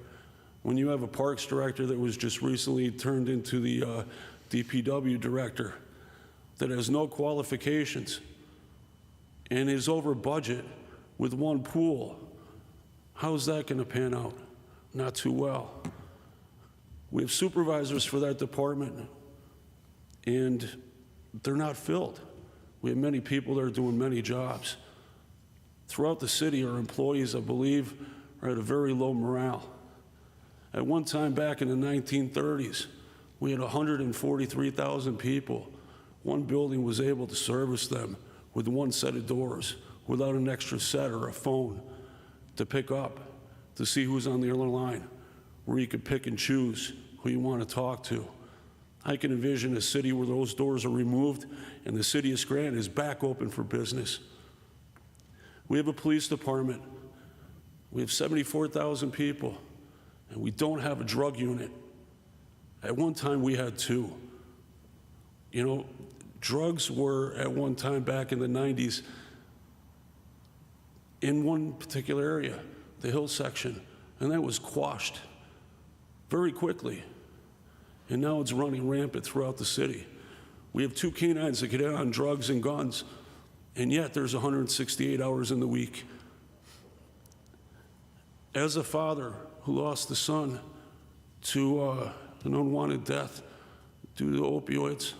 When you have a parks director that was just recently turned into the DPW director that has no qualifications and is over budget with one pool, how's that going to pan out? Not too well. We have supervisors for that department and they're not filled. We have many people that are doing many jobs. Throughout the city, our employees, I believe, are at a very low morale. At one time back in the 1930s, we had 143,000 people. One building was able to service them with one set of doors, without an extra set or a phone to pick up, to see who's on the other line, where you could pick and choose who you want to talk to. I can envision a city where those doors are removed and the city of Scranton is back open for business. We have a police department. We have 74,000 people, and we don't have a drug unit. At one time, we had 2. You know, drugs were, at one time back in the 90s, in one particular area, the Hill section, and that was quashed very quickly. And now it's running rampant throughout the city. We have 2 canines that get in on drugs and guns, and yet there's 168 hours in the week. As a father who lost a son to an unwanted death due to opioids,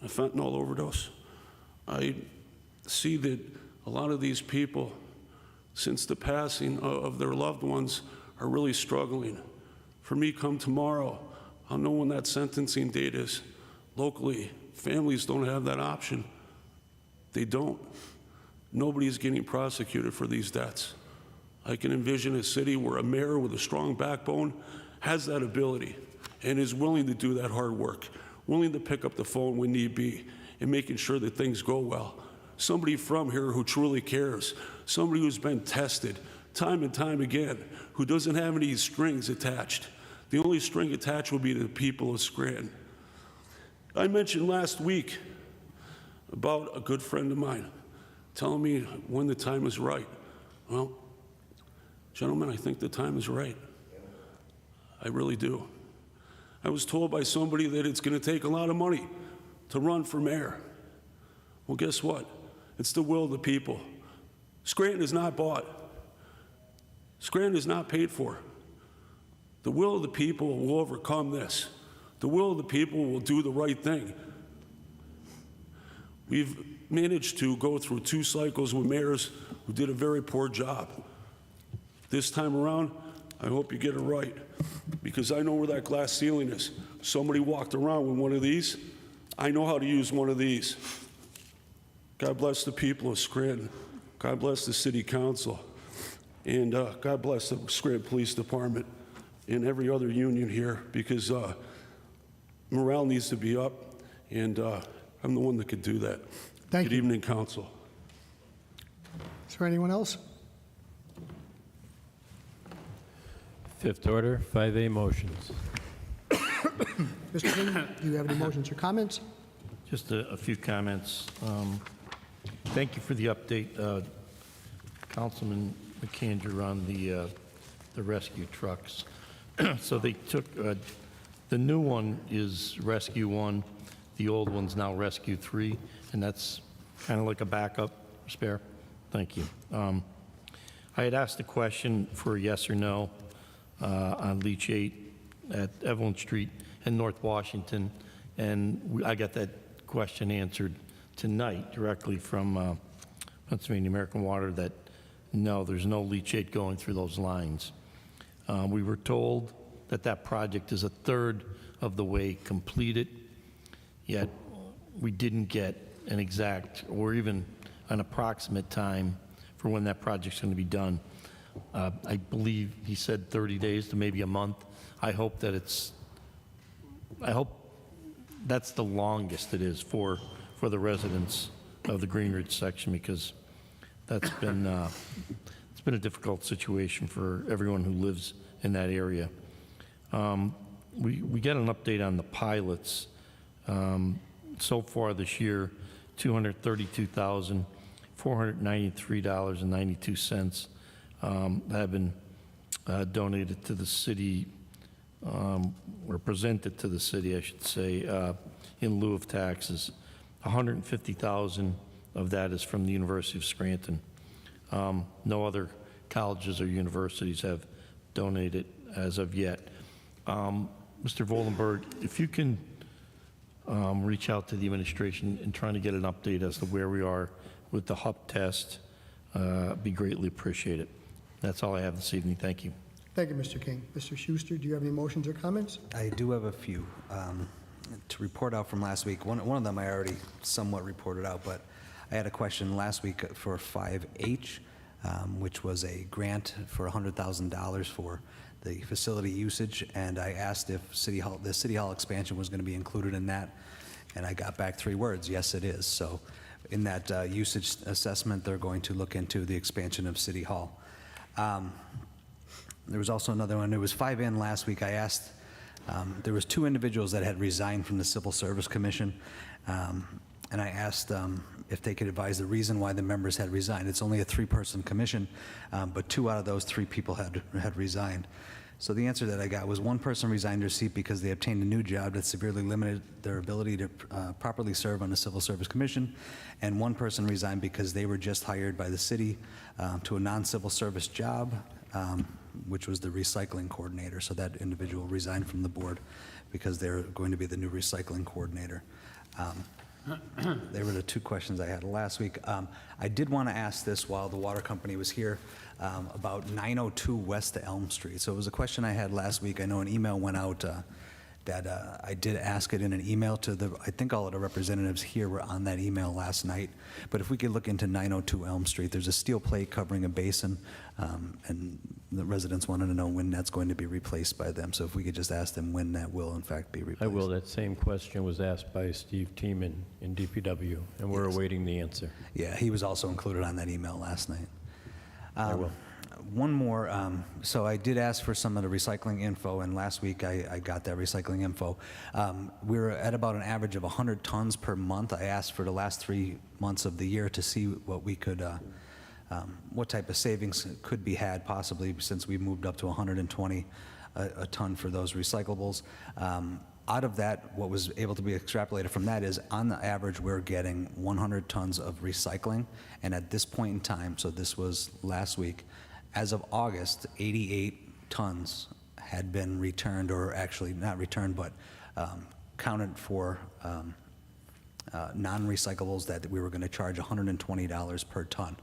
a fentanyl overdose, I see that a lot of these people, since the passing of their loved ones, are really struggling. For me, come tomorrow, I'll know when that sentencing date is. Locally, families don't have that option. They don't. Nobody's getting prosecuted for these deaths. I can envision a city where a mayor with a strong backbone has that ability and is willing to do that hard work, willing to pick up the phone when need be, and making sure that things go well. Somebody from here who truly cares, somebody who's been tested time and time again, who doesn't have any strings attached. The only string attached will be the people of Scranton. I mentioned last week about a good friend of mine telling me when the time is right. Well, gentlemen, I think the time is right. I really do. I was told by somebody that it's going to take a lot of money to run for mayor. Well, guess what? It's the will of the people. Scranton is not bought. Scranton is not paid for. The will of the people will overcome this. The will of the people will do the right thing. We've managed to go through 2 cycles with mayors who did a very poor job. This time around, I hope you get it right, because I know where that glass ceiling is. Somebody walked around with one of these. I know how to use one of these. God bless the people of Scranton. God bless the city council. And God bless the Scranton Police Department and every other union here, because morale needs to be up, and I'm the one that could do that. Thank you. Good evening, council. Is there anyone else? Fifth order, 5A motions. Mr. King, do you have any motions or comments? Just a few comments. Thank you for the update, Councilman McAndrew, on the rescue trucks. So they took, the new one is Rescue 1, the old one's now Rescue 3, and that's kind of like a backup spare. Thank you. I had asked a question for a yes or no on Leach 8 at Evelyn Street in North Washington, and I got that question answered tonight directly from Pennsylvania American Water that no, there's no leachate going through those lines. We were told that that project is a third of the way completed, yet we didn't get an exact or even an approximate time for when that project's going to be done. I believe he said 30 days to maybe a month. I hope that's the longest it is for the residents of the Green Ridge section, because that's been it's been a difficult situation for everyone who lives in that area. We get an update on the pilots. So far this year, $232,493.92 have been donated to the city, or presented to the city, I should say, in lieu of taxes. $150,000 of that is from the University of Scranton. No other colleges or universities have donated as of yet. Mr. Voldenberg, if you can reach out to the administration and trying to get an update as to where we are with the HUP test, be greatly appreciated. That's all I have this evening. Thank you. Thank you, Mr. King. Mr. Schuster, do you have any motions or comments? I do have a few to report out from last week. One of them I already somewhat reported out, but I had a question last week for 5H, which was a grant for $100,000 for the facility usage, and I asked if the City Hall expansion was going to be included in that, and I got back 3 words: yes, it is. So in that usage assessment, they're going to look into the expansion of City Hall. There was also another one. It was 5N last week. I asked, there was 2 individuals that had resigned from the Civil Service Commission, and I asked if they could advise the reason why the members had resigned. It's only a 3-person commission, but 2 out of those 3 people had resigned. So the answer that I got was 1 person resigned their seat because they obtained a new job that severely limited their ability to properly serve on the Civil Service Commission, and 1 person resigned because they were just hired by the city to a non-civil service job, which was the recycling coordinator. So that individual resigned from the board because they're going to be the new recycling coordinator. They were the two questions I had last week. I did want to ask this while the water company was here about 902 West Elm Street. So it was a question I had last week. I know an email went out that I did ask it in an email to I think all of the representatives here were on that email last night. But if we could look into 902 Elm Street, there's a steel plate covering a basin, and the residents wanted to know when that's going to be replaced by them. So if we could just ask them when that will in fact be replaced. I will. That same question was asked by Steve Tiemann in DPW, and we're awaiting the answer. Yeah, he was also included on that email last night. I will. One more, so I did ask for some of the recycling info, and last week I got that recycling info. We were at about an average of 100 tons per month. I asked for the last 3 months of the year to see what we could, what type of savings could be had possibly, since we moved up to 120 a ton for those recyclables. Out of that, what was able to be extrapolated from that is, on the average, we're getting 100 tons of recycling, and at this point in time, so this was last week, as of August, 88 tons had been returned, or actually not returned, but counted for non-recyclables that we were going to charge $120 per ton.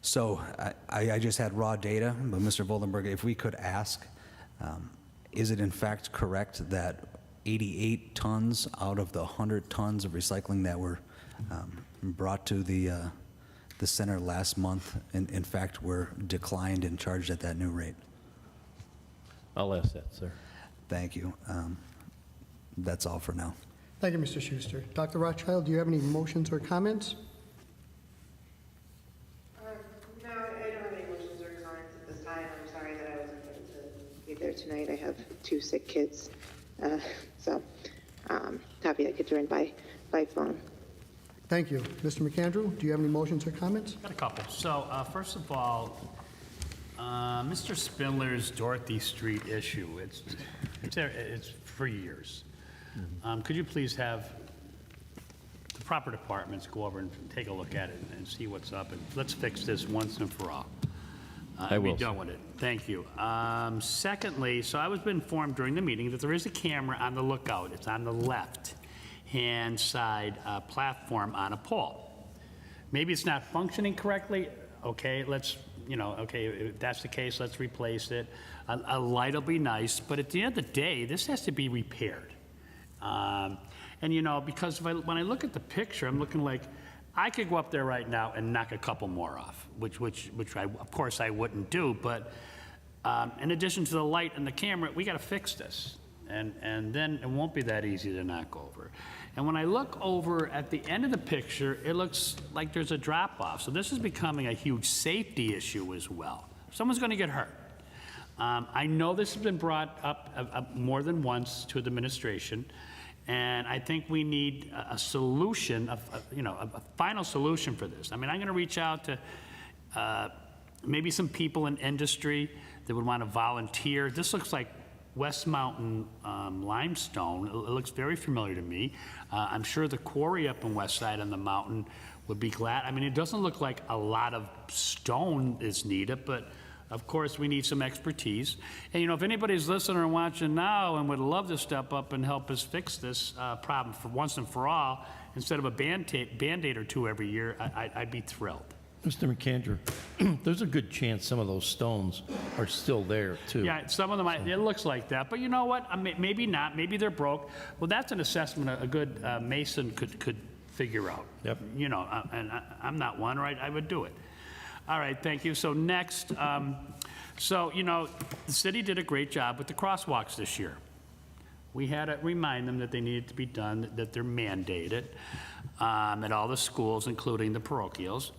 So I just had raw data, but Mr. Voldenberg, if we could ask, is it in fact correct that 88 tons out of the 100 tons of recycling that were brought to the center last month, in fact, were declined and charged at that new rate? I'll ask that, sir. Thank you. That's all for now. Thank you, Mr. Schuster. Dr. Rothchild, do you have any motions or comments? No, I don't have any motions or comments at this time. I'm sorry that I wasn't able to be there tonight. I have 2 sick kids, so happy I could join by phone. Thank you. Mr. McAndrew, do you have any motions or comments? Got a couple. So first of all, Mr. Spindler's Dorothy Street issue, it's for years. Could you please have the proper departments go over and take a look at it and see what's up, and let's fix this once and for all. I will. Be done with it. Thank you. Secondly, so I was informed during the meeting that there is a camera on the lookout. It's on the left-hand side platform on a pole. Maybe it's not functioning correctly. Okay, let's, okay, if that's the case, let's replace it. A light will be nice, but at the end of the day, this has to be repaired. And because when I look at the picture, I'm looking like I could go up there right now and knock a couple more off, which I, of course I wouldn't do, but in addition to the light and the camera, we got to fix this. And then it won't be that easy to knock over. And when I look over at the end of the picture, it looks like there's a drop-off. So this is becoming a huge safety issue as well. Someone's going to get hurt. I know this has been brought up more than once to the administration, and I think we need a solution, a final solution for this. I mean, I'm going to reach out to maybe some people in industry that would want to volunteer. This looks like West Mountain limestone. It looks very familiar to me. I'm sure the quarry up in West Side on the mountain would be glad. I mean, it doesn't look like a lot of stone is needed, but of course we need some expertise. And if anybody's listening or watching now and would love to step up and help us fix this problem for once and for all, instead of a Band-Aid or two every year, I'd be thrilled. Mr. McAndrew, there's a good chance some of those stones are still there, too. Yeah, some of them, it looks like that. But you know what? Maybe not. Maybe they're broke. Well, that's an assessment a good mason could figure out. Yep. And I'm not one, right? I would do it. All right, thank you. So next, the city did a great job with the crosswalks this year. We had to remind them that they needed to be done, that they're mandated at all the schools, including the parochials.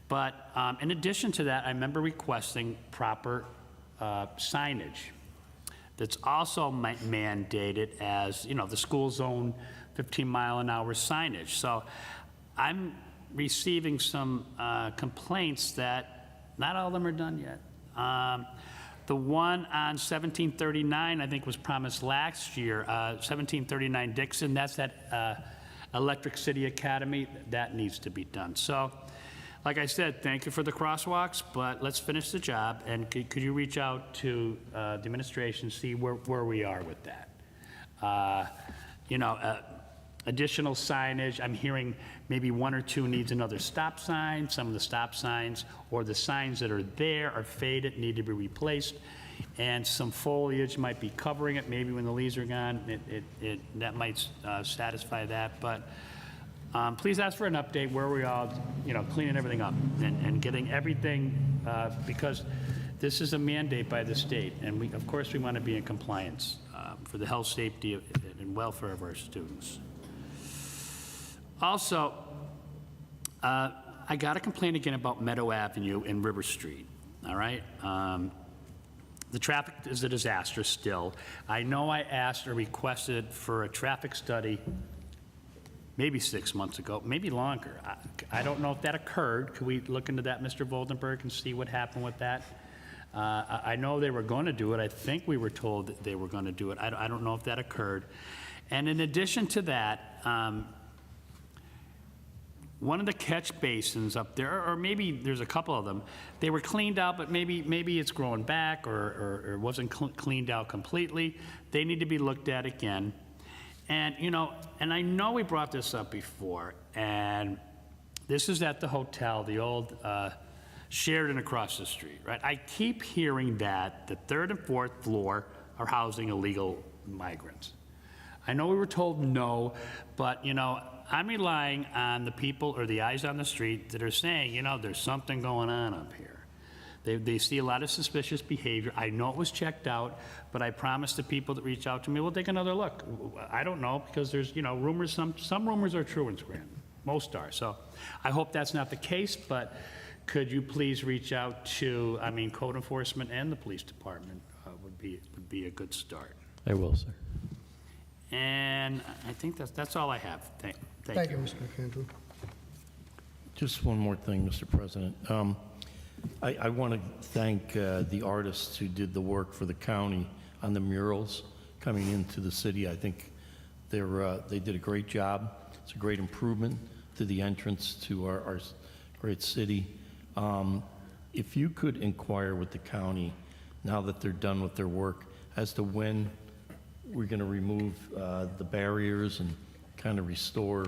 But in addition to that, I remember requesting proper signage that's also mandated as, the school zone 15-mile-an-hour signage. So I'm receiving some complaints that not all of them are done yet. The one on 1739, I think, was promised last year, 1739 Dixon, that's that Electric City Academy. That needs to be done. So like I said, thank you for the crosswalks, but let's finish the job, and could you reach out to the administration, see where we are with that? Additional signage, I'm hearing maybe one or two needs another stop sign. Some of the stop signs or the signs that are there are faded, need to be replaced, and some foliage might be covering it. Maybe when the leaves are gone, that might satisfy that. But please ask for an update where we are, cleaning everything up and getting everything, because this is a mandate by the state, and of course we want to be in compliance for the health, safety, and welfare of our students. Also, I got a complaint again about Meadow Avenue and River Street, all right? The traffic is a disaster still. I know I asked or requested for a traffic study maybe 6 months ago, maybe longer. I don't know if that occurred. Could we look into that, Mr. Voldenberg, and see what happened with that? I know they were going to do it. I think we were told that they were going to do it. I don't know if that occurred. And in addition to that, one of the catch basins up there, or maybe there's a couple of them, they were cleaned out, but maybe it's growing back or wasn't cleaned out completely. They need to be looked at again. And, and I know we brought this up before, and this is at the hotel, the old Sheridan across the street, right? I keep hearing that the third and fourth floor are housing illegal migrants. I know we were told no, but, I'm relying on the people or the eyes on the street that are saying, there's something going on up here. They see a lot of suspicious behavior. I know it was checked out, but I promised the people that reach out to me, we'll take another look. I don't know, because there's, rumors, some rumors are true in Scranton. Most are. So I hope that's not the case, but could you please reach out to, code enforcement and the police department would be a good start. I will, sir. And I think that's all I have. Thank you. Mr. McAndrew. Just one more thing, Mr. President. I want to thank the artists who did the work for the county on the murals coming into the city. I think they did a great job. It's a great improvement to the entrance to our great city. If you could inquire with the county, now that they're done with their work, as to when we're going to remove the barriers and kind of restore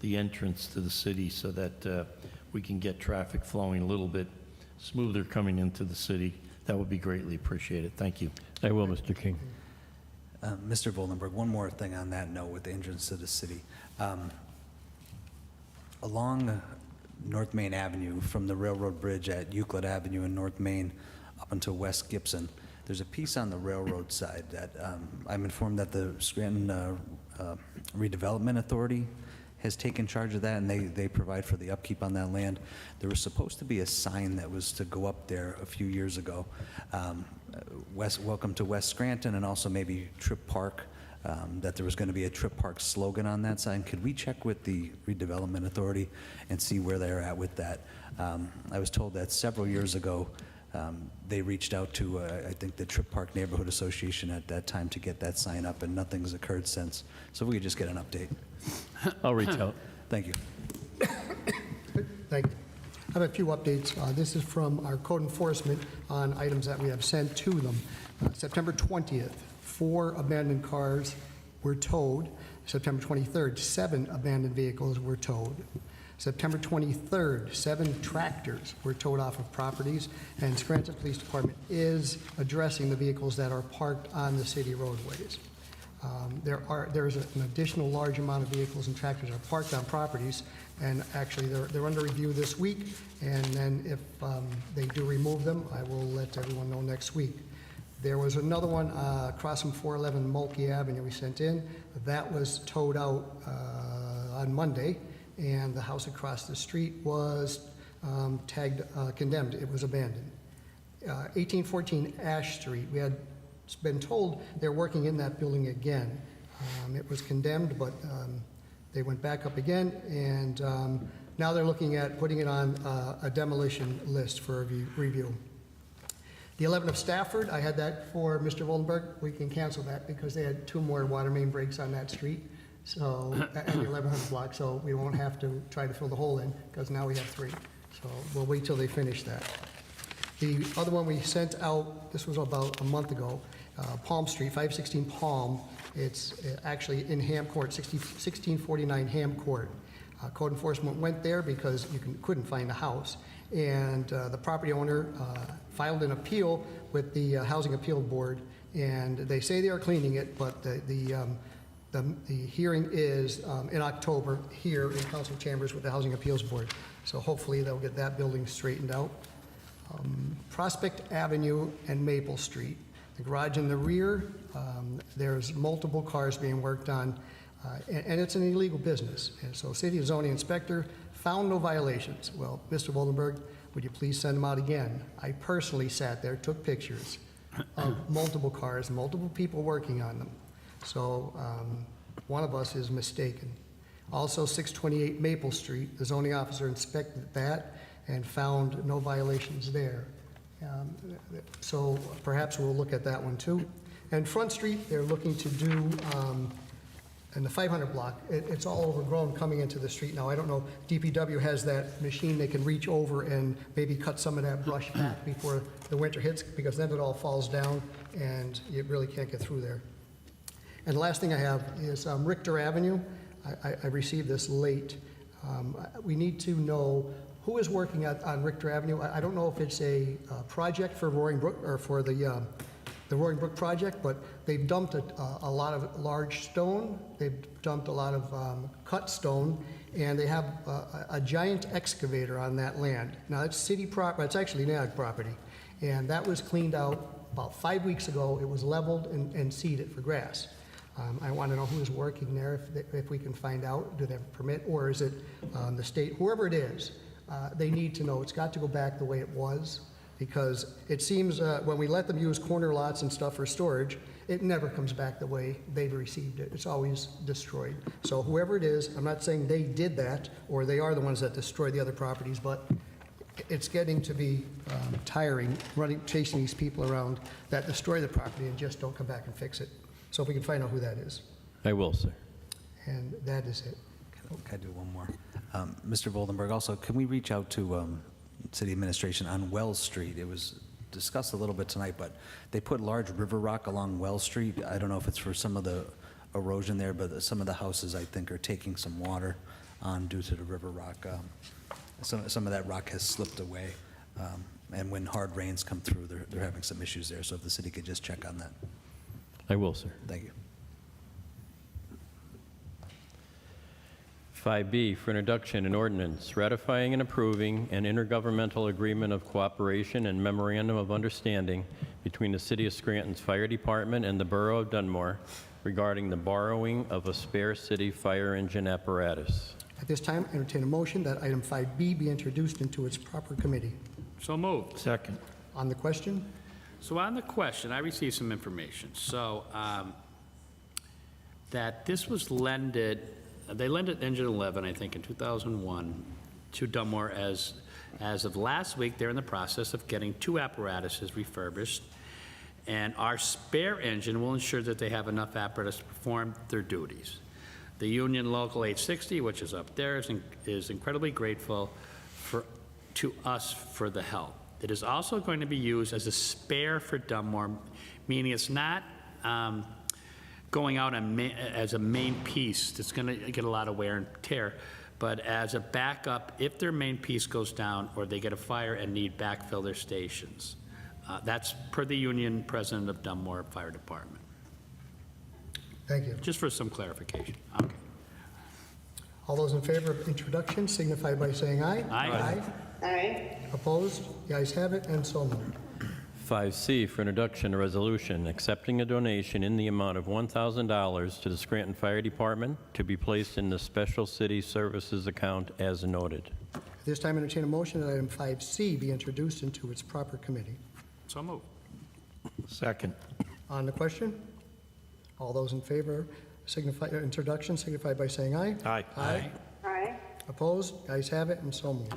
the entrance to the city so that we can get traffic flowing a little bit smoother coming into the city, that would be greatly appreciated. Thank you. I will, Mr. King. Mr. Voldenberg, one more thing on that note with the entrance to the city. Along North Main Avenue, from the railroad bridge at Euclid Avenue in North Main up until West Gibson, there's a piece on the railroad side that I'm informed that the Scranton Redevelopment Authority has taken charge of that, and they provide for the upkeep on that land. There was supposed to be a sign that was to go up there a few years ago. Welcome to West Scranton, and also maybe Trip Park, that there was going to be a Trip Park slogan on that sign. Could we check with the Redevelopment Authority and see where they're at with that? I was told that several years ago, they reached out to, I think, the Trip Park Neighborhood Association at that time to get that sign up, and nothing's occurred since. So if we could just get an update. I'll reach out. Thank you. Thank you. I have a few updates. This is from our code enforcement on items that we have sent to them. September 20th, 4 abandoned cars were towed. September 23rd, 7 abandoned vehicles were towed. September 23rd, 7 tractors were towed off of properties, and Scranton Police Department is addressing the vehicles that are parked on the city roadways. There is an additional large amount of vehicles and tractors that are parked on properties, and actually they're under review this week, and then if they do remove them, I will let everyone know next week. There was another one across from 411 Mulkey Avenue we sent in. That was towed out on Monday, and the house across the street was tagged condemned. It was abandoned. 1814 Ash Street, we had been told they're working in that building again. It was condemned, but they went back up again, and now they're looking at putting it on a demolition list for review. The 11 of Stafford, I had that for Mr. Voldenberg. We can cancel that because they had 2 more water main breaks on that street, so, and the 1100 block, so we won't have to try to fill the hole in because now we have 3. So we'll wait till they finish that. The other one we sent out, this was about a month ago, Palm Street, 516 Palm. It's actually in Ham Court, 1649 Ham Court. Code enforcement went there because couldn't find a house. And the property owner filed an appeal with the Housing Appeal Board, and they say they are cleaning it, but the hearing is in October here in council chambers with the Housing Appeals Board. So hopefully they'll get that building straightened out. Prospect Avenue and Maple Street. The garage in the rear, there's multiple cars being worked on, and it's an illegal business. And so city zoning inspector found no violations. Well, Mr. Voldenberg, would you please send them out again? I personally sat there, took pictures of multiple cars, multiple people working on them. So one of us is mistaken. Also, 628 Maple Street, the zoning officer inspected that and found no violations there. So perhaps we'll look at that one too. And Front Street, they're looking to do, in the 500 block, it's all overgrown coming into the street now. I don't know, DPW has that machine, they can reach over and maybe cut some of that brush back before the winter hits, because then it all falls down and you really can't get through there. And the last thing I have is Richter Avenue. I received this late. We need to know who is working on Richter Avenue. I don't know if it's a project for Roaring Brook or for the Roaring Brook project, but they've dumped a lot of large stone. They've dumped a lot of cut stone, and they have a giant excavator on that land. Now, it's city property. It's actually NAG property, and that was cleaned out about 5 weeks ago. It was leveled and seeded for grass. I want to know who is working there, if we can find out. Do they have a permit, or is it the state? Whoever it is, they need to know. It's got to go back the way it was, because it seems when we let them use corner lots and stuff for storage, it never comes back the way they've received it. It's always destroyed. So whoever it is, I'm not saying they did that or they are the ones that destroyed the other properties, but it's getting to be tiring chasing these people around that destroy the property and just don't come back and fix it. So if we can find out who that is. I will, sir. And that is it. Can I do one more? Mr. Voldenberg, also, can we reach out to city administration on Wells Street? It was discussed a little bit tonight, but they put large river rock along Wells Street. I don't know if it's for some of the erosion there, but some of the houses, I think, are taking some water on due to the river rock. Some of that rock has slipped away, and when hard rains come through, they're having some issues there. So if the city could just check on that. I will, sir. Thank you. 5B for introduction, an ordinance ratifying and approving an intergovernmental agreement of cooperation and memorandum of understanding between the City of Scranton's Fire Department and the Borough of Dunmore regarding the borrowing of a spare city fire engine apparatus. At this time, I entertain a motion that item 5B be introduced into its proper committee. So moved. Second. On the question? So on the question, I received some information. So that this was lended, they lended Engine 11, I think, in 2001 to Dunmore. As of last week, they're in the process of getting 2 apparatuses refurbished. And our spare engine will ensure that they have enough apparatus to perform their duties. The Union Local 860, which is up there, is incredibly grateful to us for the help. It is also going to be used as a spare for Dunmore, meaning it's not going out as a main piece that's going to get a lot of wear and tear, but as a backup if their main piece goes down or they get a fire and need backfill their stations. That's per the union president of Dunmore Fire Department. Thank you. Just for some clarification. Okay. All those in favor of introduction signify by saying aye. Aye. Aye. Opposed? The ayes have it, and so moved. 5C for introduction, a resolution accepting a donation in the amount of $1,000 to the Scranton Fire Department to be placed in the Special City Services account as noted. At this time, I entertain a motion that item 5C be introduced into its proper committee. So moved. Second. On the question? All those in favor introduction signify by saying aye. Aye. Aye. Aye. Opposed? The ayes have it, and so moved.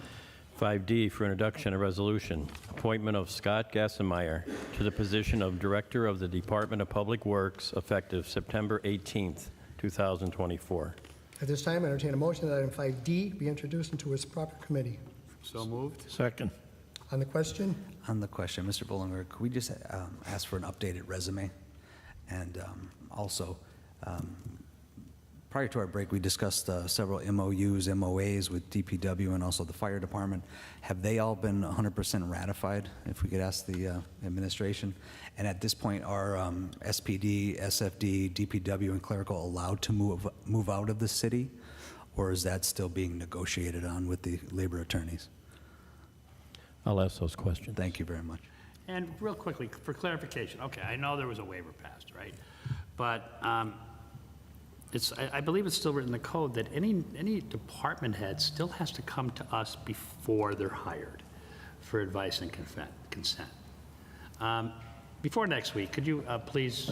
5D for introduction, a resolution, appointment of Scott Gassemeyer to the position of Director of the Department of Public Works effective September 18th, 2024. At this time, I entertain a motion that item 5D be introduced into its proper committee. So moved. Second. On the question? On the question, Mr. Voldenberg, could we just ask for an updated resume? And also, prior to our break, we discussed several MOUs, MOAs with DPW and also the fire department. Have they all been 100% ratified, if we could ask the administration? And at this point, are SPD, SFD, DPW, and clerical allowed to move out of the city? Or is that still being negotiated on with the labor attorneys? I'll ask those questions. Thank you very much. And real quickly, for clarification, okay, I know there was a waiver passed, right? But I believe it's still written in the code that any department head still has to come to us before they're hired for advice and consent. Before next week, could you please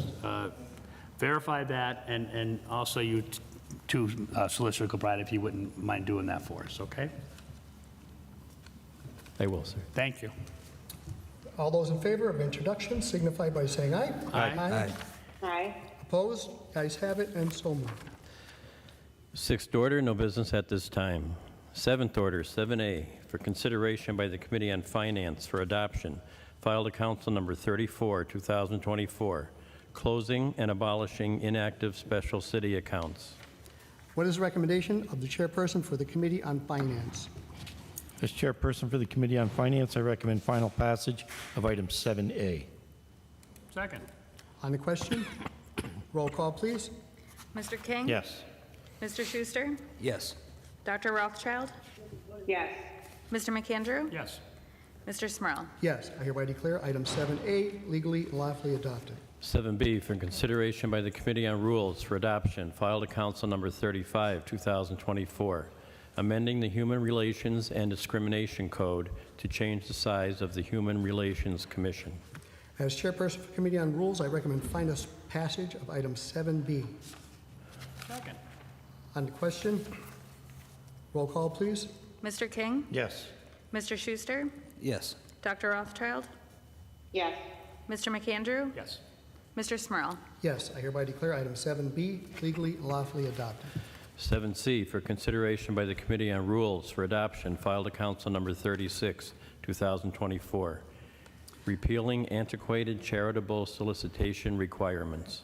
verify that, and also you to Solicitor Gilbride, if you wouldn't mind doing that for us, okay? I will, sir. Thank you. All those in favor of introduction signify by saying aye. Aye. Aye. Opposed? Ayes have it, and so moved. Sixth order, no business at this time. Seventh order, 7A, for consideration by the Committee on Finance for adoption, filed to Council number 34, 2024, closing and abolishing inactive special city accounts. What is the recommendation of the chairperson for the Committee on Finance? As chairperson for the Committee on Finance, I recommend final passage of item 7A. Second. On the question? Roll call, please. Mr. King? Yes. Mr. Schuster? Yes. Dr. Rothschild? Yes. Mr. McAndrew? Yes. Mr. Smurl? Yes, I hereby declare item 7A legally and lawfully adopted. 7B, for consideration by the Committee on Rules for adoption, filed to Council number 35, 2024, amending the Human Relations and Discrimination Code to change the size of the Human Relations Commission. As chairperson for Committee on Rules, I recommend final passage of item 7B. Second. On the question? Roll call, please. Mr. King? Yes. Mr. Schuster? Yes. Dr. Rothschild? Yes. Mr. McAndrew? Yes. Mr. Smurl? Yes, I hereby declare item 7B legally and lawfully adopted. 7C, for consideration by the Committee on Rules for adoption, filed to Council number 36, 2024, repealing antiquated charitable solicitation requirements.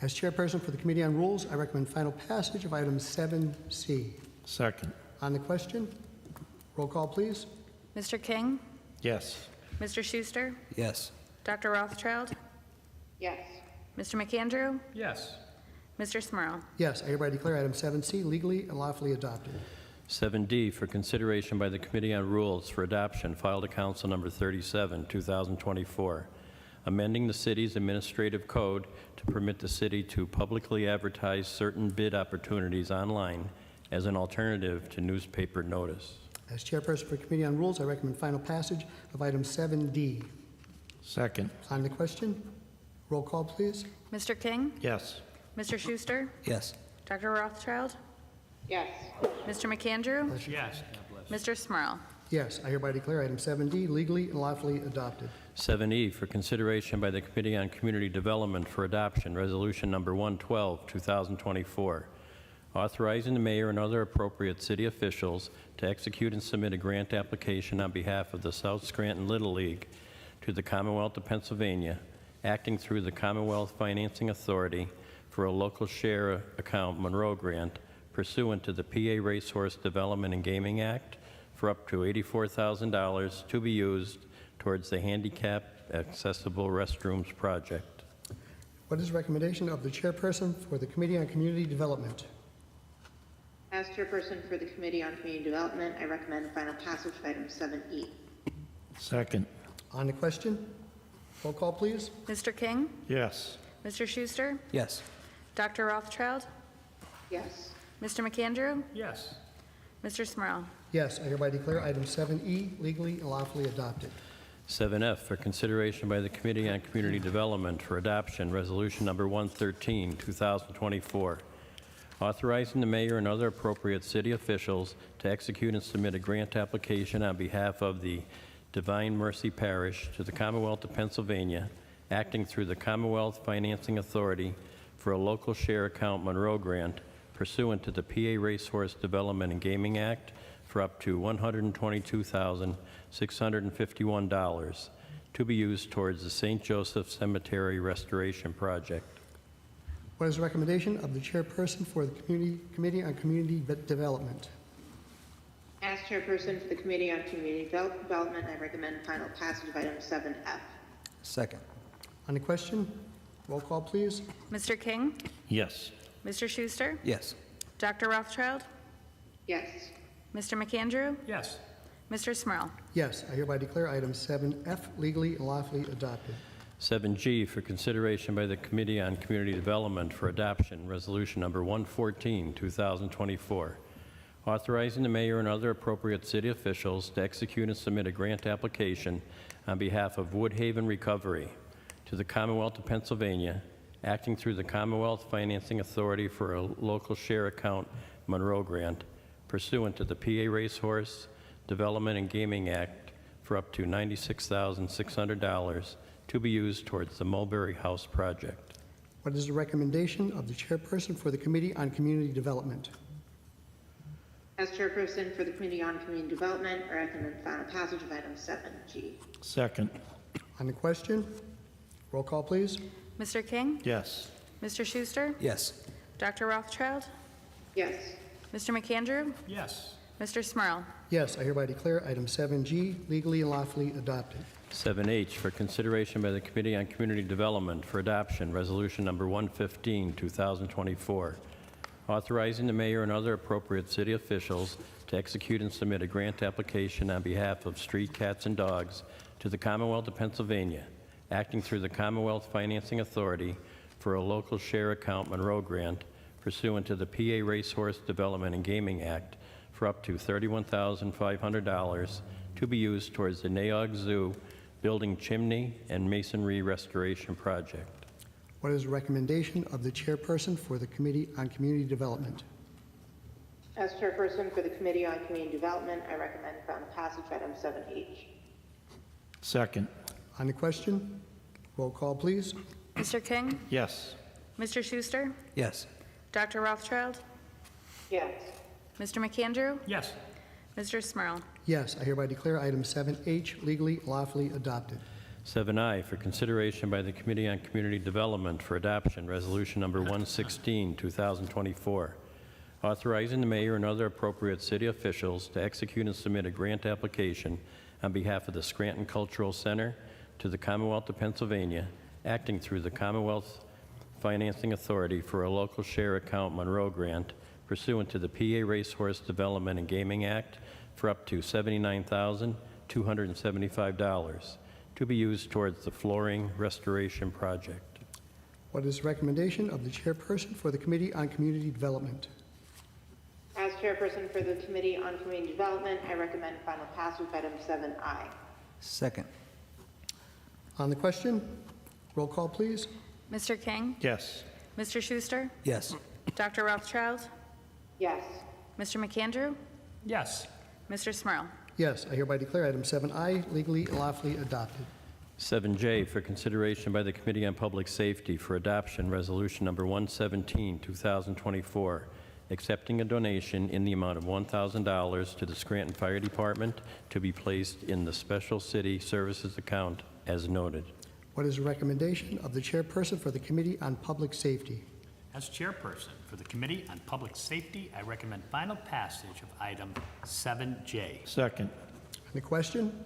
As chairperson for the Committee on Rules, I recommend final passage of item 7C. Second. On the question? Roll call, please. Mr. King? Yes. Mr. Schuster? Yes. Dr. Rothschild? Yes. Mr. McAndrew? Yes. Mr. Smurl? Yes, I hereby declare item 7C legally and lawfully adopted. 7D, for consideration by the Committee on Rules for adoption, filed to Council number 37, 2024, amending the city's administrative code to permit the city to publicly advertise certain bid opportunities online as an alternative to newspaper notice. As chairperson for Committee on Rules, I recommend final passage of item 7D. Second. On the question? Roll call, please. Mr. King? Yes. Mr. Schuster? Yes. Dr. Rothschild? Yes. Mr. McAndrew? Yes. Mr. Smurl? Yes, I hereby declare item 7D legally and lawfully adopted. 7E, for consideration by the Committee on Community Development for adoption, resolution number 112, 2024, authorizing the mayor and other appropriate city officials to execute and submit a grant application on behalf of the South Scranton Little League to the Commonwealth of Pennsylvania, acting through the Commonwealth Financing Authority for a local share account Monroe grant pursuant to the PA Racehorse Development and Gaming Act for up to $84,000 to be used towards the handicap accessible restrooms project. What is the recommendation of the chairperson for the Committee on Community Development? As chairperson for the Committee on Community Development, I recommend final passage of item 7E. Second. On the question? Roll call, please. Mr. King? Yes. Mr. Schuster? Yes. Dr. Rothschild? Yes. Mr. McAndrew? Yes. Mr. Smurl? Yes, I hereby declare item 7E legally and lawfully adopted. 7F, for consideration by the Committee on Community Development for adoption, resolution number 113, 2024, authorizing the mayor and other appropriate city officials to execute and submit a grant application on behalf of the Divine Mercy Parish to the Commonwealth of Pennsylvania, acting through the Commonwealth Financing Authority for a local share account Monroe grant pursuant to the PA Racehorse Development and Gaming Act for up to $122,651 to be used towards the St. Joseph Cemetery Restoration Project. What is the recommendation of the chairperson for the Committee on Community Development? As chairperson for the Committee on Community Development, I recommend final passage of item 7F. Second. On the question, roll call, please. Mr. King? Yes. Mr. Schuster? Yes. Dr. Rothschild? Yes. Mr. McAndrew? Yes. Mr. Smurl? Yes, I hereby declare item 7F legally and lawfully adopted. 7G for consideration by the Committee on Community Development for adoption, Resolution Number 114, 2024, authorizing the mayor and other appropriate city officials to execute and submit a grant application on behalf of Woodhaven Recovery to the Commonwealth of Pennsylvania, acting through the Commonwealth Financing Authority for a local share account Monroe grant pursuant to the PA Racehorse Development and Gaming Act for up to $96,600 to be used towards the Mulberry House project. What is the recommendation of the chairperson for the Committee on Community Development? As chairperson for the Committee on Community Development, I recommend final passage of item 7G. Second. On the question, roll call, please. Mr. King? Yes. Mr. Schuster? Yes. Dr. Rothschild? Yes. Mr. McAndrew? Yes. Mr. Smurl? Yes, I hereby declare item 7G legally and lawfully adopted. 7H for consideration by the Committee on Community Development for adoption, Resolution Number 115, 2024, authorizing the mayor and other appropriate city officials to execute and submit a grant application on behalf of Street Cats and Dogs to the Commonwealth of Pennsylvania, acting through the Commonwealth Financing Authority for a local share account Monroe grant pursuant to the PA Racehorse Development and Gaming Act for up to $31,500 to be used towards the Naog Zoo building chimney and masonry restoration project. What is the recommendation of the chairperson for the Committee on Community Development? As chairperson for the Committee on Community Development, I recommend final passage of item 7H. Second. On the question, roll call, please. Mr. King? Yes. Mr. Schuster? Yes. Dr. Rothschild? Yes. Mr. McAndrew? Yes. Mr. Smurl? Yes, I hereby declare item 7H legally and lawfully adopted. 7I for consideration by the Committee on Community Development for adoption, Resolution Number 116, 2024, authorizing the mayor and other appropriate city officials to execute and submit a grant application on behalf of the Scranton Cultural Center to the Commonwealth of Pennsylvania, acting through the Commonwealth Financing Authority for a local share account Monroe grant pursuant to the PA Racehorse Development and Gaming Act for up to $79,275 to be used towards the flooring restoration project. What is the recommendation of the chairperson for the Committee on Community Development? As chairperson for the Committee on Community Development, I recommend final passage of item 7I. Second. On the question, roll call, please. Mr. King? Yes. Mr. Schuster? Yes. Dr. Rothschild? Yes. Mr. McAndrew? Yes. Mr. Smurl? Yes, I hereby declare item 7I legally and lawfully adopted. 7J for consideration by the Committee on Public Safety for adoption, Resolution Number 117, 2024, accepting a donation in the amount of $1,000 to the Scranton Fire Department to be placed in the Special City Services account as noted. What is the recommendation of the chairperson for the Committee on Public Safety? As chairperson for the Committee on Public Safety, I recommend final passage of item 7J. Second. On the question,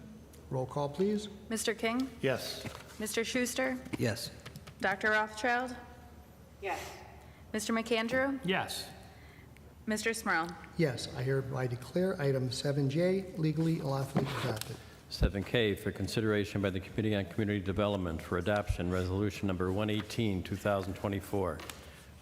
roll call, please. Mr. King? Yes. Mr. Schuster? Yes. Dr. Rothschild? Yes. Mr. McAndrew? Yes. Mr. Smurl? Yes, I hereby declare item 7J legally and lawfully adopted. 7K for consideration by the Committee on Community Development for adoption, Resolution Number 118, 2024,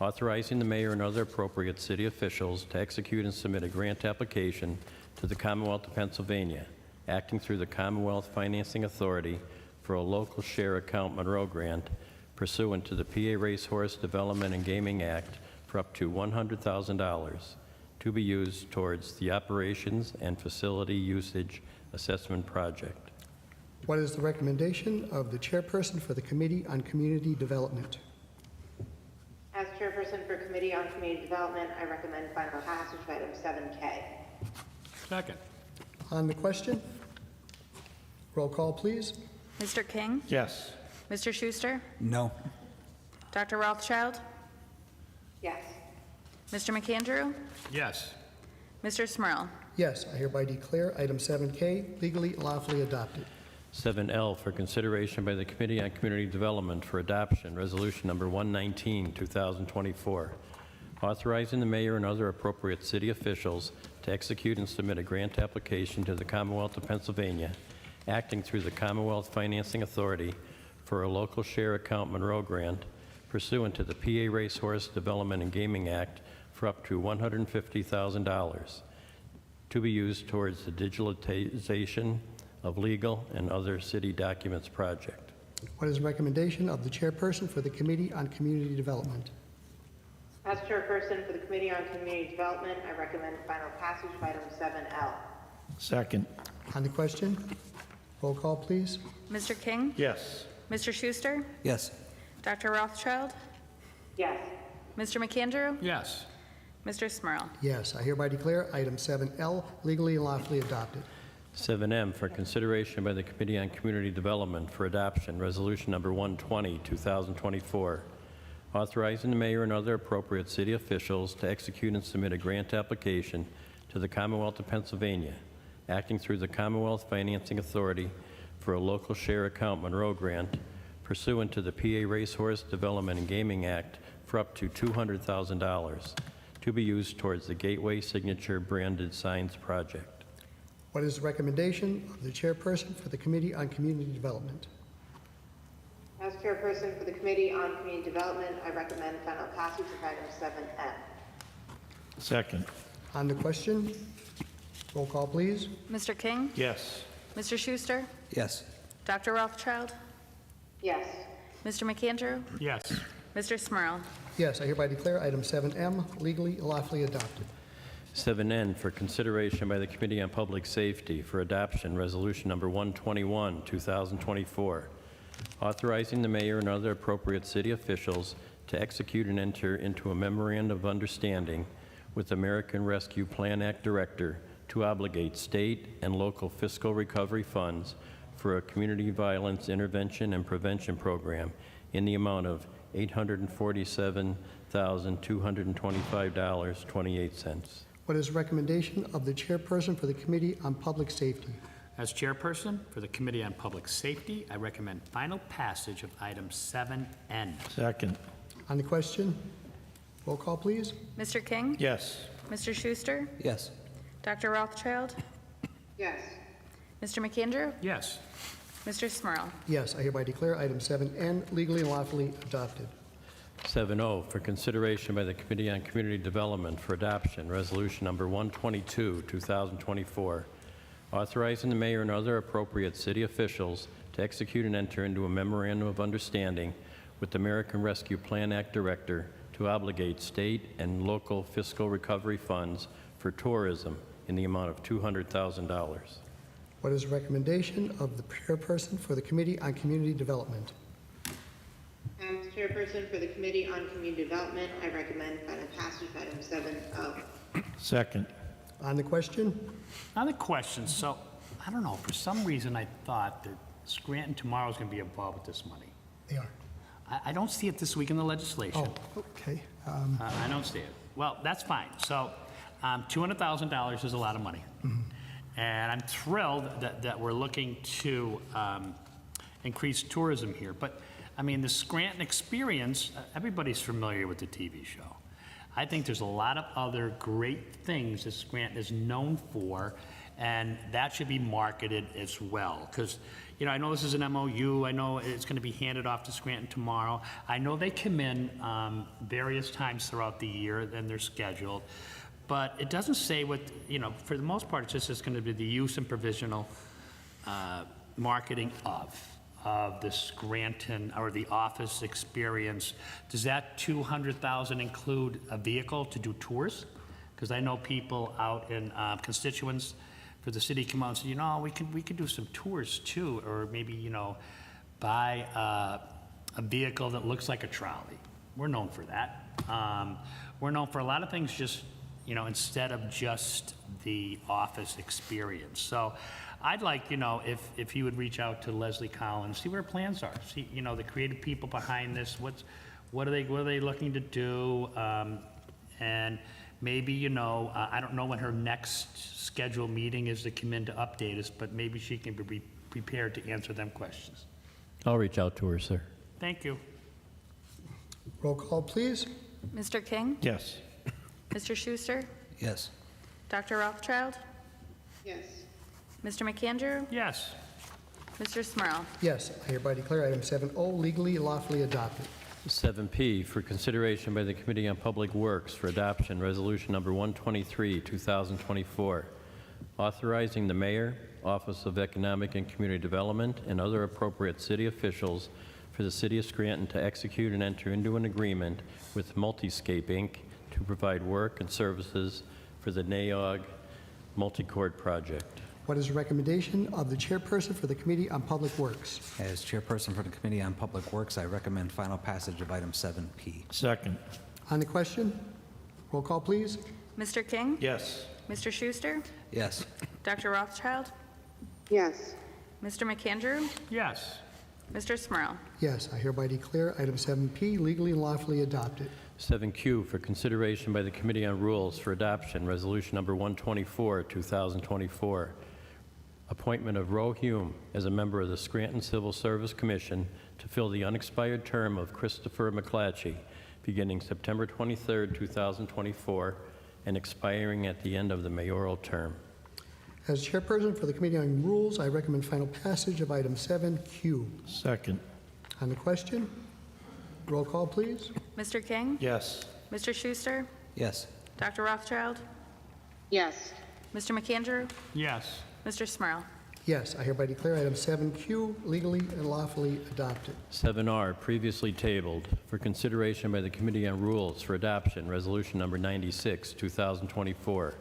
authorizing the mayor and other appropriate city officials to execute and submit a grant application to the Commonwealth of Pennsylvania, acting through the Commonwealth Financing Authority for a local share account Monroe grant pursuant to the PA Racehorse Development and Gaming Act for up to $100,000 to be used towards the operations and facility usage assessment project. What is the recommendation of the chairperson for the Committee on Community Development? As chairperson for Committee on Community Development, I recommend final passage of item 7K. Second. On the question? Roll call, please. Mr. King? Yes. Mr. Schuster? No. Dr. Rothschild? Yes. Mr. McAndrew? Yes. Mr. Smurl? Yes, I hereby declare item 7K legally and lawfully adopted. 7L for consideration by the Committee on Community Development for adoption, Resolution Number 119, 2024, authorizing the mayor and other appropriate city officials to execute and submit a grant application to the Commonwealth of Pennsylvania, acting through the Commonwealth Financing Authority for a local share account Monroe grant pursuant to the PA Racehorse Development and Gaming Act for up to $150,000 to be used towards the digitalization of legal and other city documents project. What is the recommendation of the chairperson for the Committee on Community Development? As chairperson for the Committee on Community Development, I recommend final passage of item 7L. Second. On the question? Roll call, please. Mr. King? Yes. Mr. Schuster? Yes. Dr. Rothschild? Yes. Mr. McAndrew? Yes. Mr. Smurl? Yes, I hereby declare item 7L legally and lawfully adopted. 7M for consideration by the Committee on Community Development for adoption, Resolution Number 120, 2024, authorizing the mayor and other appropriate city officials to execute and submit a grant application to the Commonwealth of Pennsylvania, acting through the Commonwealth Financing Authority for a local share account Monroe grant pursuant to the PA Racehorse Development and Gaming Act for up to $200,000 to be used towards the Gateway Signature Branded Signs project. What is the recommendation of the chairperson for the Committee on Community Development? As chairperson for the Committee on Community Development, I recommend final passage of item 7M. Second. On the question? Roll call, please. Mr. King? Yes. Mr. Schuster? Yes. Dr. Rothschild? Yes. Mr. McAndrew? Yes. Mr. Smurl? Yes, I hereby declare item 7M legally and lawfully adopted. 7N for consideration by the Committee on Public Safety for adoption, Resolution Number 121, 2024, authorizing the mayor and other appropriate city officials to execute and enter into a memorandum of understanding with American Rescue Plan Act Director to obligate state and local fiscal recovery funds for a community violence intervention and prevention program in the amount of $847,225.28. What is the recommendation of the chairperson for the Committee on Public Safety? As chairperson for the Committee on Public Safety, I recommend final passage of item 7N. Second. On the question? Roll call, please. Mr. King? Yes. Mr. Schuster? Yes. Dr. Rothschild? Yes. Mr. McAndrew? Yes. Mr. Smurl? Yes, I hereby declare item 7N legally and lawfully adopted. 7O for consideration by the Committee on Community Development for adoption, Resolution Number 122, 2024, authorizing the mayor and other appropriate city officials to execute and enter into a memorandum of understanding with the American Rescue Plan Act Director to obligate state and local fiscal recovery funds for tourism in the amount of $200,000. What is the recommendation of the chairperson for the Committee on Community Development? As chairperson for the Committee on Community Development, I recommend final passage of item 7O. Second. On the question? On the question, so, I don't know, for some reason I thought that Scranton tomorrow is going to be involved with this money. They are. I don't see it this week in the legislation. Oh, okay. I don't see it. Well, that's fine. So, $200,000 is a lot of money. And I'm thrilled that we're looking to increase tourism here. But, I mean, the Scranton experience, everybody's familiar with the TV show. I think there's a lot of other great things that Scranton is known for, and that should be marketed as well. Because, you know, I know this is an MOU. I know it's going to be handed off to Scranton tomorrow. I know they come in various times throughout the year, and they're scheduled. But it doesn't say what, you know, for the most part, it's going to be the use and provisional marketing of the Scranton or the office experience. Does that $200,000 include a vehicle to do tours? Because I know people out in constituents for the city come out and say, you know, we could do some tours too, or maybe, you know, buy a vehicle that looks like a trolley. We're known for that. We're known for a lot of things just instead of just the office experience. So I'd like, if you would reach out to Leslie Collins, see what her plans are, see, the creative people behind this, what are they looking to do? And maybe, I don't know when her next scheduled meeting is to come in to update us, but maybe she can be prepared to answer them questions. I'll reach out to her, sir. Thank you. Roll call, please. Mr. King? Yes. Mr. Schuster? Yes. Dr. Rothchild? Yes. Mr. McAndrew? Yes. Mr. Smurl? Yes, I hereby declare item 7O legally and lawfully adopted. 7P for consideration by the Committee on Public Works for adoption, Resolution Number 123, 2024, authorizing the Mayor, Office of Economic and Community Development, and other appropriate city officials for the City of Scranton to execute and enter into an agreement with Multiscape, Inc. to provide work and services for the NAOG multi-court project. What is the recommendation of the chairperson for the Committee on Public Works? As chairperson for the Committee on Public Works, I recommend final passage of item 7P. Second. On the question, roll call, please. Mr. King? Yes. Mr. Schuster? Yes. Dr. Rothchild? Yes. Mr. McAndrew? Yes. Mr. Smurl? Yes, I hereby declare item 7P legally and lawfully adopted. 7Q for consideration by the Committee on Rules for adoption, Resolution Number 124, 2024, appointment of Roe Hume as a member of the Scranton Civil Service Commission to fill the unexpired term of Christopher McClatchy, beginning September 23, 2024, and expiring at the end of the mayoral term. As chairperson for the Committee on Rules, I recommend final passage of item 7Q. Second. On the question, roll call, please. Mr. King? Yes. Mr. Schuster? Yes. Dr. Rothchild? Yes. Mr. McAndrew? Yes. Mr. Smurl? Yes, I hereby declare item 7Q legally and lawfully adopted. 7R, previously tabled, for consideration by the Committee on Rules for adoption, Resolution Number 96, 2024,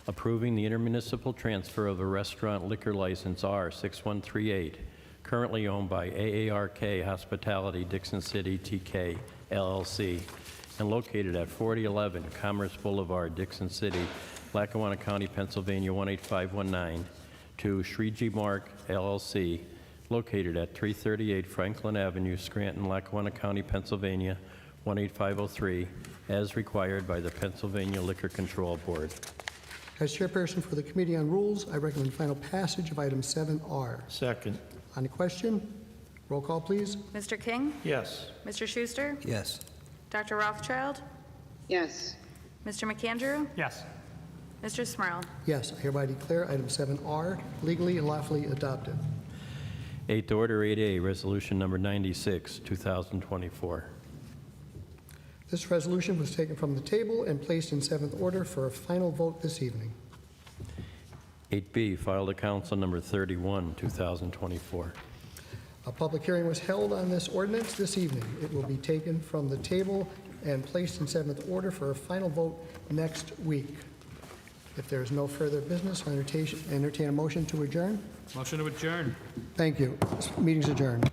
approving the intermunicipal transfer of a restaurant liquor license R6138, currently owned by AARK Hospitality Dixon City TK LLC, and located at 4011 Commerce Boulevard, Dixon City, Lackawanna County, Pennsylvania 18519, to Shriji Mark LLC, located at 338 Franklin Avenue, Scranton, Lackawanna County, Pennsylvania 18503, as required by the Pennsylvania Liquor Control Board. As chairperson for the Committee on Rules, I recommend final passage of item 7R. Second. On the question, roll call, please. Mr. King? Yes. Mr. Schuster? Yes. Dr. Rothchild? Yes. Mr. McAndrew? Yes. Mr. Smurl? Yes, I hereby declare item 7R legally and lawfully adopted. 8th Order 8A, Resolution Number 96, 2024. This resolution was taken from the table and placed in 7th order for a final vote this evening. 8B, filed to Council Number 31, 2024. A public hearing was held on this ordinance this evening. It will be taken from the table and placed in 7th order for a final vote next week. If there is no further business, I'll entertain a motion to adjourn. Motion to adjourn. Thank you. This meeting's adjourned.